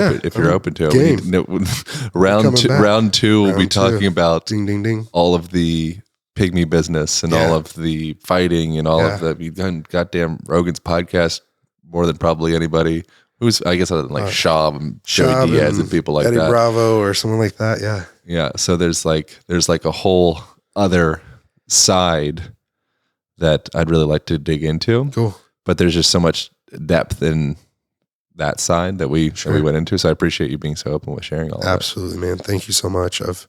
open to it, round two, we'll be talking about ding, ding, ding. All of the pygmy business and all of the fighting and all of the, you've done goddamn Rogan's podcast more than probably anybody who's, I guess, other than like Shaw and Joey Diaz and people like Eddie that. Bravo or someone like that. Yeah. Yeah. So there's like a whole other side that I'd really like to dig into. Cool. But there's just so much depth in that side that we went into. So I appreciate you being so open with sharing all that. Absolutely, man. Thank you so much. I've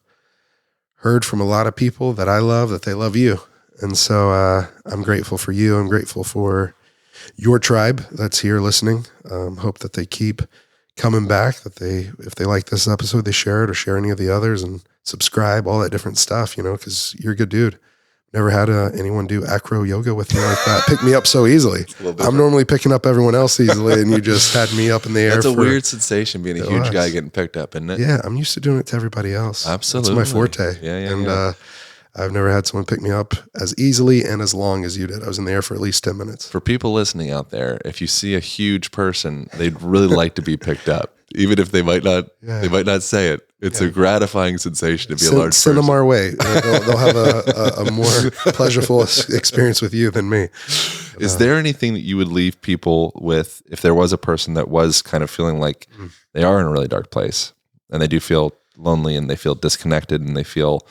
heard from a lot of people that I love, that they love you. And so I'm grateful for you. I'm grateful for your tribe that's here listening. Hope that they keep coming back, that if they like this episode, they share it or share any of the others and subscribe, all that different stuff, because you're a good dude. Never had anyone do acro yoga with me like that. Pick me up so easily. I'm normally picking up everyone else easily, and you just had me up in the air. That's a weird sensation, being a huge guy getting picked up, isn't it? Yeah, I'm used to doing it to everybody else. Absolutely. That's my forte. Yeah. I've never had someone pick me up as easily and as long as you did. I was in the air for at least 10 minutes. For people listening out there, if you see a huge person, they'd really like to be picked up, even if they might not. They might not say it. It's a gratifying sensation to be a large person. Send them our way. They'll have a more pleasurable experience with you than me. Is there anything that you would leave people with if there was a person that was kind of feeling like they are in a really dark place and they do feel lonely and they feel disconnected and they feel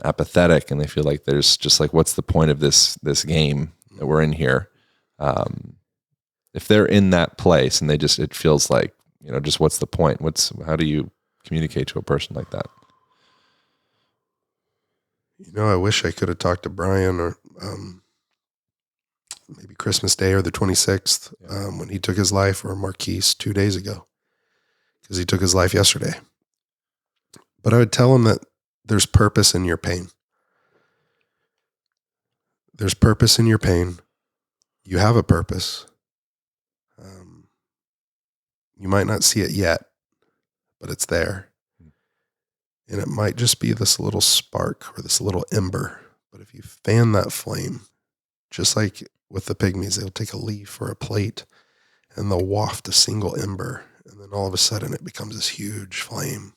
apathetic and they feel like there's just like, what's the point of this game that we're in here? If they're in that place and it feels like, just what's the point? How do you communicate to a person like that? I wish I could have talked to Brian or maybe Christmas Day or the 26th when he took his life, or Marquise 2 days ago, because he took his life yesterday. But I would tell him that there's purpose in your pain. There's purpose in your pain. You have a purpose. You might not see it yet, but it's there. And it might just be this little spark or this little ember. But if you fan that flame, just like with the pygmies, they'll take a leaf or a plate and they'll waft a single ember. And then all of a sudden it becomes this huge flame.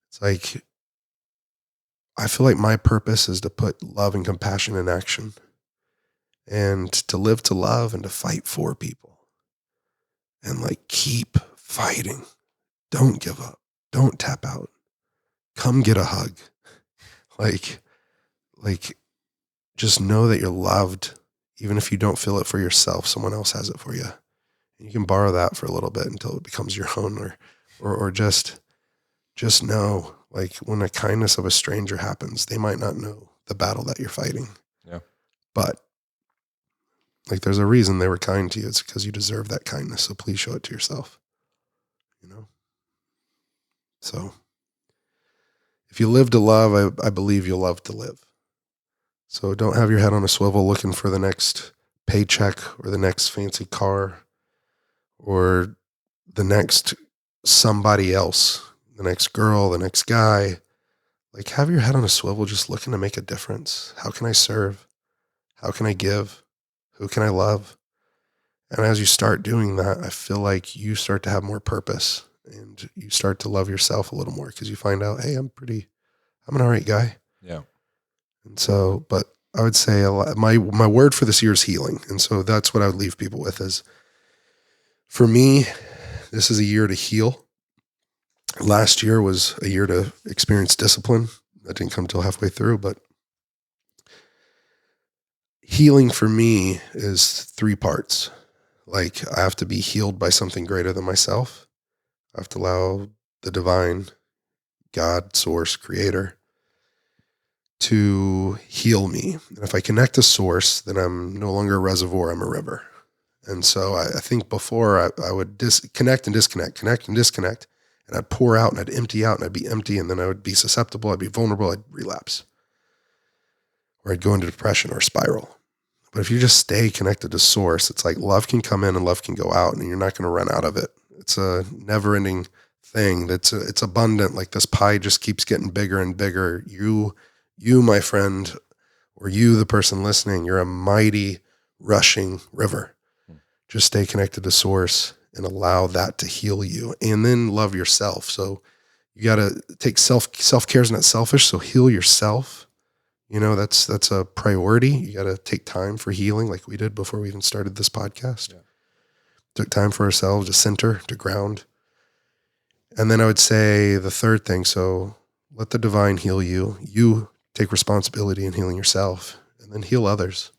It's like, I feel like my purpose is to put love and compassion in action and to live to love and to fight for people and like keep fighting. Don't give up. Don't tap out. Come get a hug. Like just know that you're loved. Even if you don't feel it for yourself, someone else has it for you. And you can borrow that for a little bit until it becomes your own, or just know, like, when the kindness of a stranger happens, they might not know the battle that you're fighting. Yeah. But like, there's a reason they were kind to you. It's because you deserve that kindness. So please show it to yourself. So if you live to love, I believe you'll love to live. So don't have your head on a swivel looking for the next paycheck or the next fancy car or the next somebody else, the next girl, the next guy. Like, have your head on a swivel just looking to make a difference. How can I serve? How can I give? Who can I love? And as you start doing that, I feel like you start to have more purpose and you start to love yourself a little more because you find out, hey, I'm an all right guy. Yeah. And so, but I would say my word for this year is healing. And so that's what I would leave people with is, for me, this is a year to heal. Last year was a year to experience discipline. That didn't come till halfway through, but healing for me is 3 parts. Like, I have to be healed by something greater than myself. I have to allow the divine God, source, creator to heal me. And if I connect to source, then I'm no longer a reservoir, I'm a river. And so I think before I would connect and disconnect, and I'd pour out and I'd empty out and I'd be empty, and then I would be susceptible, I'd be vulnerable, I'd relapse. Or I'd go into depression or spiral. But if you just stay connected to source, it's like love can come in and love can go out, and you're not going to run out of it. It's a never-ending thing. It's abundant. Like, this pie just keeps getting bigger and bigger. You, my friend, or you, the person listening, you're a mighty rushing river. Just stay connected to source and allow that to heal you, and then love yourself. So you got to take self-care is not selfish. So heal yourself. That's a priority. You got to take time for healing, like we did before we even started this podcast. Yeah. Took time for ourselves to center, to ground. And then I would say the third thing, so let the divine heal you. You take responsibility in healing yourself, and then heal others.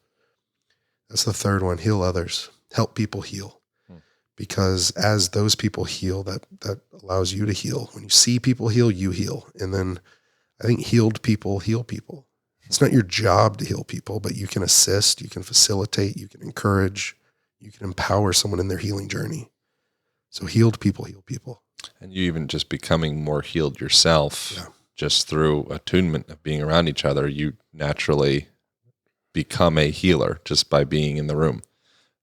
That's the third one, heal others. Help people heal. Because as those people heal, that allows you to heal. When you see people heal, you heal. And then I think healed people heal people. It's not your job to heal people, but you can assist, you can facilitate, you can encourage, you can empower someone in their healing journey. So healed people heal people. And you even just becoming more healed yourself just through attunement of being around each other, you naturally become a healer just by being in the room.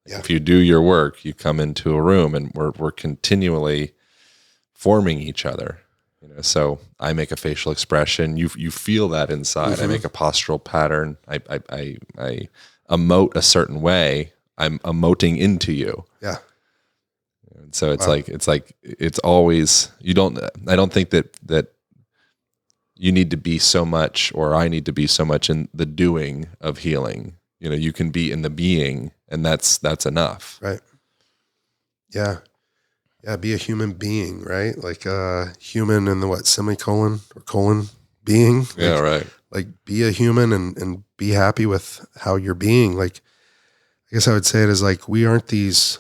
Yeah. If you do your work, you come into a room and we're continually forming each other. So I make a facial expression. You feel that inside. I make a postural pattern. I emote a certain way. I'm emoting into you. Yeah. And so it's always, I don't think that you need to be so much, or I need to be so much in the doing of healing. You can be in the being, and that's enough. Right. Yeah. Yeah. Be a human being, right? Like human in the semicolon or colon being. Like, yeah. Right. Like be a human and be happy with how you're being. Like, I guess I would say it is like, we aren't these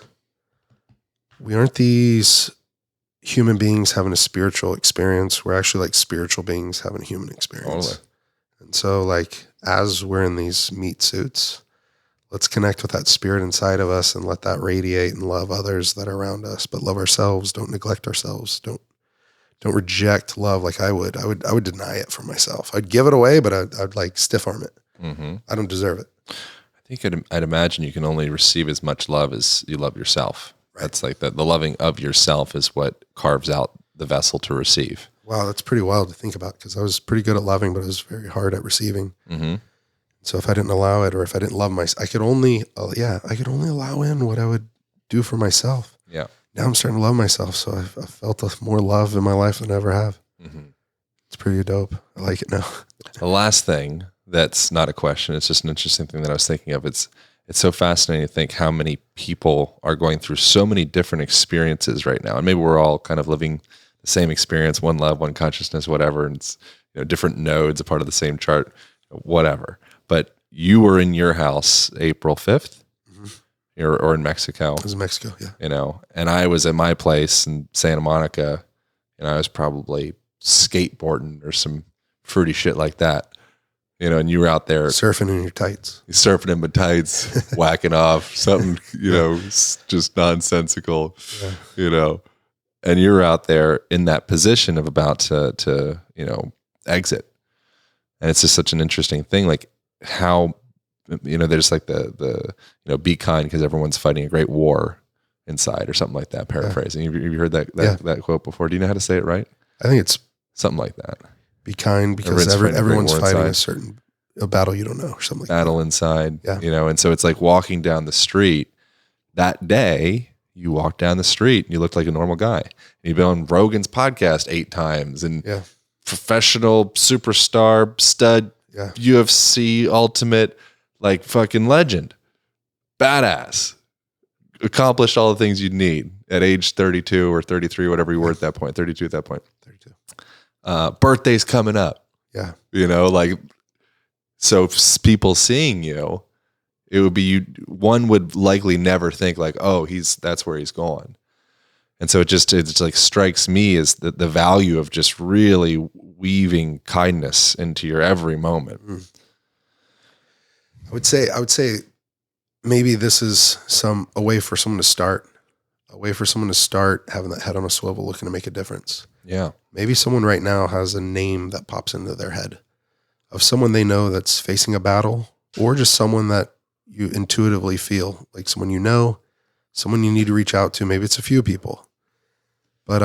human beings having a spiritual experience. We're actually like spiritual beings having a human experience. Totally. And so like, as we're in these meat suits, let's connect with that spirit inside of us and let that radiate and love others that are around us, but love ourselves. Don't neglect ourselves. Don't reject love like I would. I would deny it for myself. I'd give it away, but I'd like stiff arm it. Mm-hmm. I don't deserve it. I think I'd imagine you can only receive as much love as you love yourself. Right. That's like the loving of yourself is what carves out the vessel to receive. Wow, that's pretty wild to think about, because I was pretty good at loving, but I was very hard at receiving. Mm-hmm. So if I didn't allow it, or if I didn't love myself, I could only allow in what I would do for myself. Yeah. Now I'm starting to love myself, so I've felt more love in my life than I ever have. Mm-hmm. It's pretty dope. I like it now. The last thing that's not a question, it's just an interesting thing that I was thinking of. It's so fascinating to think how many people are going through so many different experiences right now. And maybe we're all kind of living the same experience, one love, one consciousness, whatever. And it's different nodes, a part of the same chart, whatever. But you were in your house April 5th or in Mexico. It was in Mexico, yeah. And I was at my place in Santa Monica, and I was probably skateboarding or some fruity shit like that. And you were out there surfing in your tights, whacking off something, just nonsensical, and you're out there in that position of about to exit. And it's just such an interesting thing. Like how, there's like the be kind because everyone's fighting a great war inside or something like that. Paraphrasing. Yeah. Have you heard that quote before? Do you know how to say it right? I think it's something like that. Be kind because everyone's fighting a battle you don't know, or something like battle that. Inside, and so it's like walking down the street. That day, you walked down the street and you looked like a normal guy. And you've been on Rogan's podcast 8 times and professional superstar, stud, UFC ultimate, like fucking legend, badass, accomplished all the things you'd need at age 32 or 33, whatever you were at that point, 32 at that point. 32. Birthday's coming up. Yeah. So people seeing you, it would be one would likely never think like, oh, that's where he's going. And so it's like strikes me as the value of just really weaving kindness into your every moment. I would say maybe this is a way for someone to start having that head on a swivel, looking to make a difference. Yeah. Maybe someone right now has a name that pops into their head of someone they know that's facing a battle, or just someone that you intuitively feel like someone someone you need to reach out to. Maybe it's a few people, but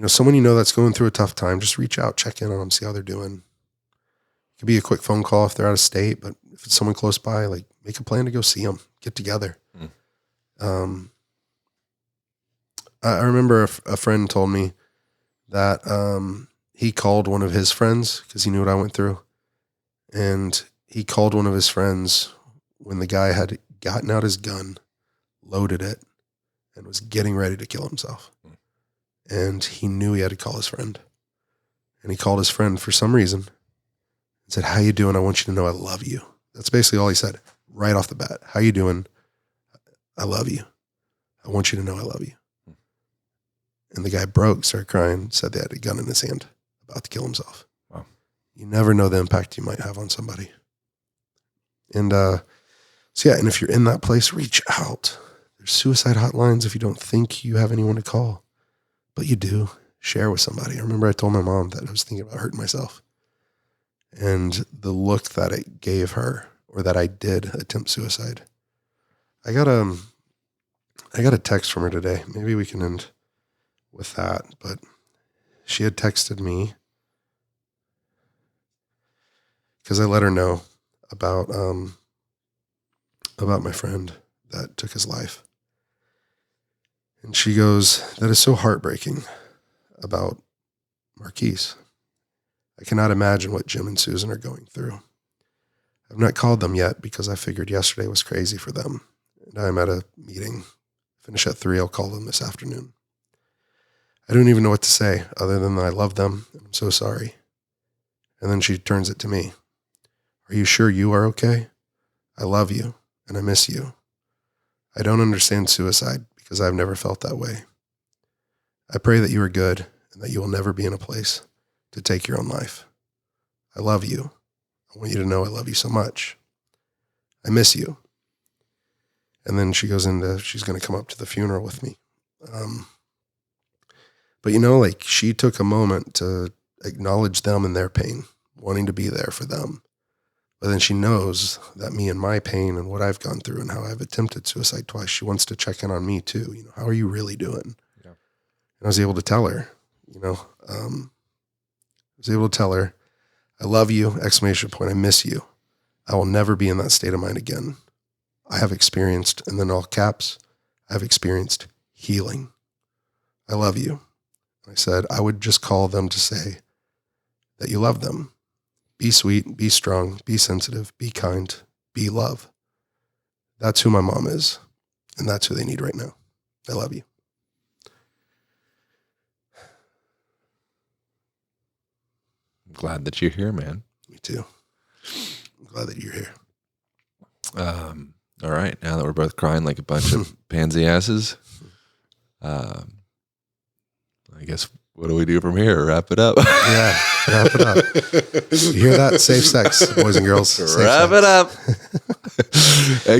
someone that's going through a tough time. Just reach out, check in on them, see how they're doing. It could be a quick phone call if they're out of state, but if it's someone close by, like make a plan to go see them, get together. I remember a friend told me that he called one of his friends because he knew what I went through. And he called one of his friends when the guy had gotten out his gun, loaded it, and was getting ready to kill himself. And he knew he had to call his friend. And he called his friend for some reason and said, "How you doing? I want you to know I love you." That's basically all he said right off the bat. "How you doing? I love you. I want you to know I love you." And the guy started crying, said they had a gun in his hand, about to kill himself. Wow. You never know the impact you might have on somebody. And and if you're in that place, reach out. There's suicide hotlines if you don't think you have anyone to call, but you do. share with somebody. I remember I told my mom that I was thinking about hurting myself, and the look that it gave her, or that I did attempt suicide. I got a text from her today. Maybe we can end with that, but she had texted me because I let her know about my friend that took his life. And she goes, "That is so heartbreaking about Marquise. I cannot imagine what Jim and Susan are going through. I've not called them yet because I figured yesterday was crazy for them. And I'm at a meeting. Finish at 3. I'll call them this afternoon. I don't even know what to say other than that I love them and I'm so sorry." And then she turns it to me. "Are you sure you are okay? I love you and I miss you. I don't understand suicide because I've never felt that way. I pray that you are good and that you will never be in a place to take your own life. I love you. I want you to know I love you so much. I miss you." And then she goes into, she's going to come up to the funeral with me. But like she took a moment to acknowledge them and their pain, wanting to be there for them. But then she knows that me and my pain and what I've gone through and how I've attempted suicide twice, she wants to check in on me too. How are you really doing? Yeah. And I was able to tell her, I love you, ! I miss you. I will never be in that state of mind again. I have experienced, and then all caps, I have experienced healing. I love you. I said, I would just call them to say that you love them. Be sweet, be strong, be sensitive, be kind, be love. That's who my mom is, and that's who they need right now. I love you. I'm glad that you're here, man. Me too. I'm glad that you're here. All right, now that we're both crying like a bunch of pansy asses, I guess, what do we do from here? Wrap it up. Yeah, wrap it up. You hear that? Safe sex, boys and girls. Safe wrap sex. it up.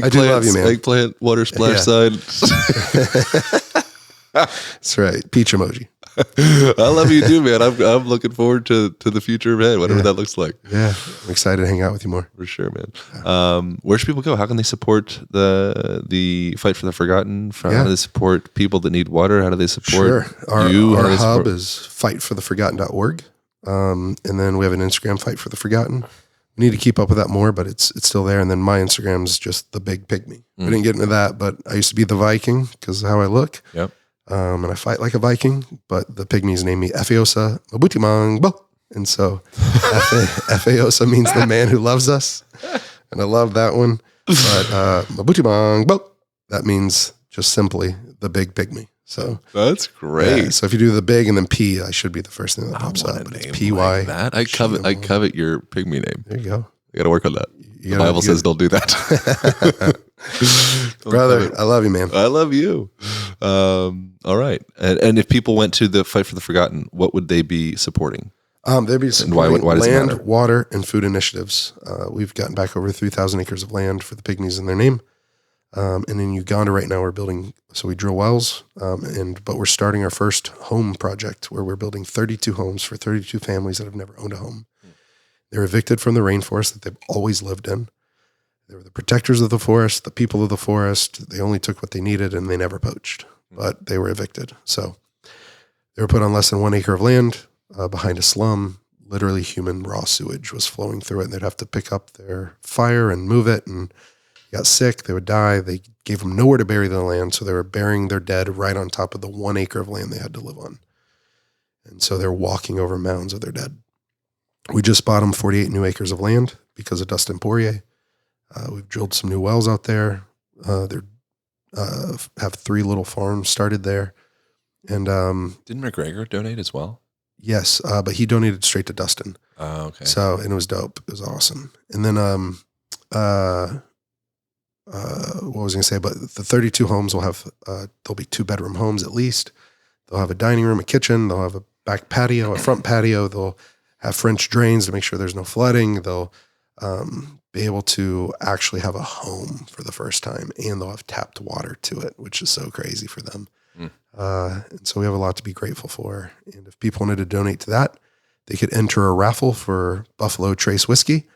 I do love you, man. Eggplant, water splash sign. That's right. Peach emoji. I love you too, man. I'm looking forward to the future of it, whatever that looks like. Yeah, I'm excited to hang out with you more. For sure, man. Where should people go? How can they support the Fight for the Forgotten? How do they support people that need water? How do they support you? Our hub is fightfortheforgotten.org. And then we have an Instagram, Fight for the Forgotten. We need to keep up with that more, but it's still there. And then my Instagram is just the Big Pygmy. We didn't get into that, but I used to be the Viking because of how I look. Yep. And I fight like a Viking, but the pygmies name me Efeosa Mabutimangbo. And so Efeosa means the man who loves us. And I love that one. But Mabutimangbo, that means just simply the Big Pygmy. So that's great. Yeah, so if you do the big and then P, I should be the first thing that pops up. But it's PY. Like that. I covet your pygmy name. There you go. I got to work on that. The Bible says don't do that. Brother, I love you, man. I love you. All right. And if people went to the Fight for the Forgotten, what would they be supporting? They'd be supporting why does it land, matter? water, and food initiatives. We've gotten back over 3,000 acres of land for the pygmies in their name. And in Uganda right now, we're building, so we drill wells, but we're starting our first home project where we're building 32 homes for 32 families that have never owned a home. They're evicted from the rainforest that they've always lived in. They were the protectors of the forest, the people of the forest. They only took what they needed and they never poached, but they were evicted. So they were put on less than 1 acre of land behind a slum. Literally human raw sewage was flowing through it, and they'd have to pick up their fire and move it, and got sick, they would die. They gave them nowhere to bury the land, so they were burying their dead right on top of the 1 acre of land they had to live on. And so they're walking over mounds of their dead. We just bought them 48 new acres of land because of Dustin Poirier. We've drilled some new wells out there. They have 3 little farms started there. And didn't McGregor donate as well? Yes, but he donated straight to Dustin. Oh, okay. So, and it was dope. It was awesome. And then what was I going to say? But the 32 homes will have, there'll be 2-bedroom homes at least. They'll have a dining room, a kitchen. They'll have a back patio, a front patio. They'll have French drains to make sure there's no flooding. They'll be able to actually have a home for the first time, and they'll have tapped water to it, which is so crazy for them. And so we have a lot to be grateful for. And if people wanted to donate to that, they could enter a raffle for Buffalo Trace whiskey,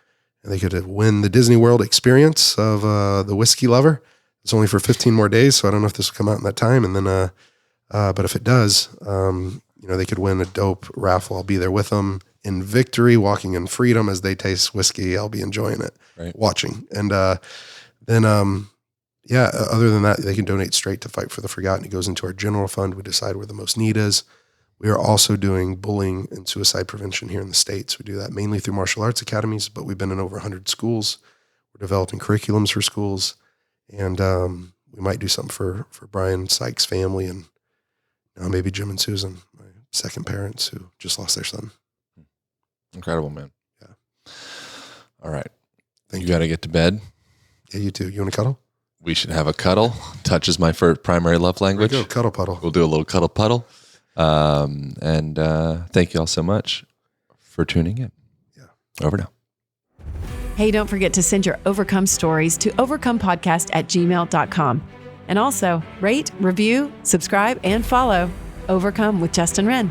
and they could win the Disney World experience of the Whiskey Lover. It's only for 15 more days, so I don't know if this will come out in that time. And then, but if it does, they could win a dope raffle. I'll be there with them in victory, walking in freedom as they taste whiskey. I'll be enjoying it, watching. And then, other than that, they can donate straight to Fight for the Forgotten. It goes into our general fund. We decide where the most need is. We are also doing bullying and suicide prevention here in the States. We do that mainly through martial arts academies, but we've been in over 100 schools. We're developing curriculums for schools. And we might do something for Brian Sykes' family and maybe Jim and Susan, my second parents who just lost their son. Incredible, man. Yeah. All right. You got to get to bed. Yeah, you too. You want to cuddle? We should have a cuddle. Touch is my first primary love language. Go, cuddle puddle. We'll do a little cuddle puddle. And thank you all so much for tuning in. Yeah. Over now. Hey, don't forget to send your Overcome stories to overcomepodcast@gmail.com. And also rate, review, subscribe, and follow Overcome with Justin Wren.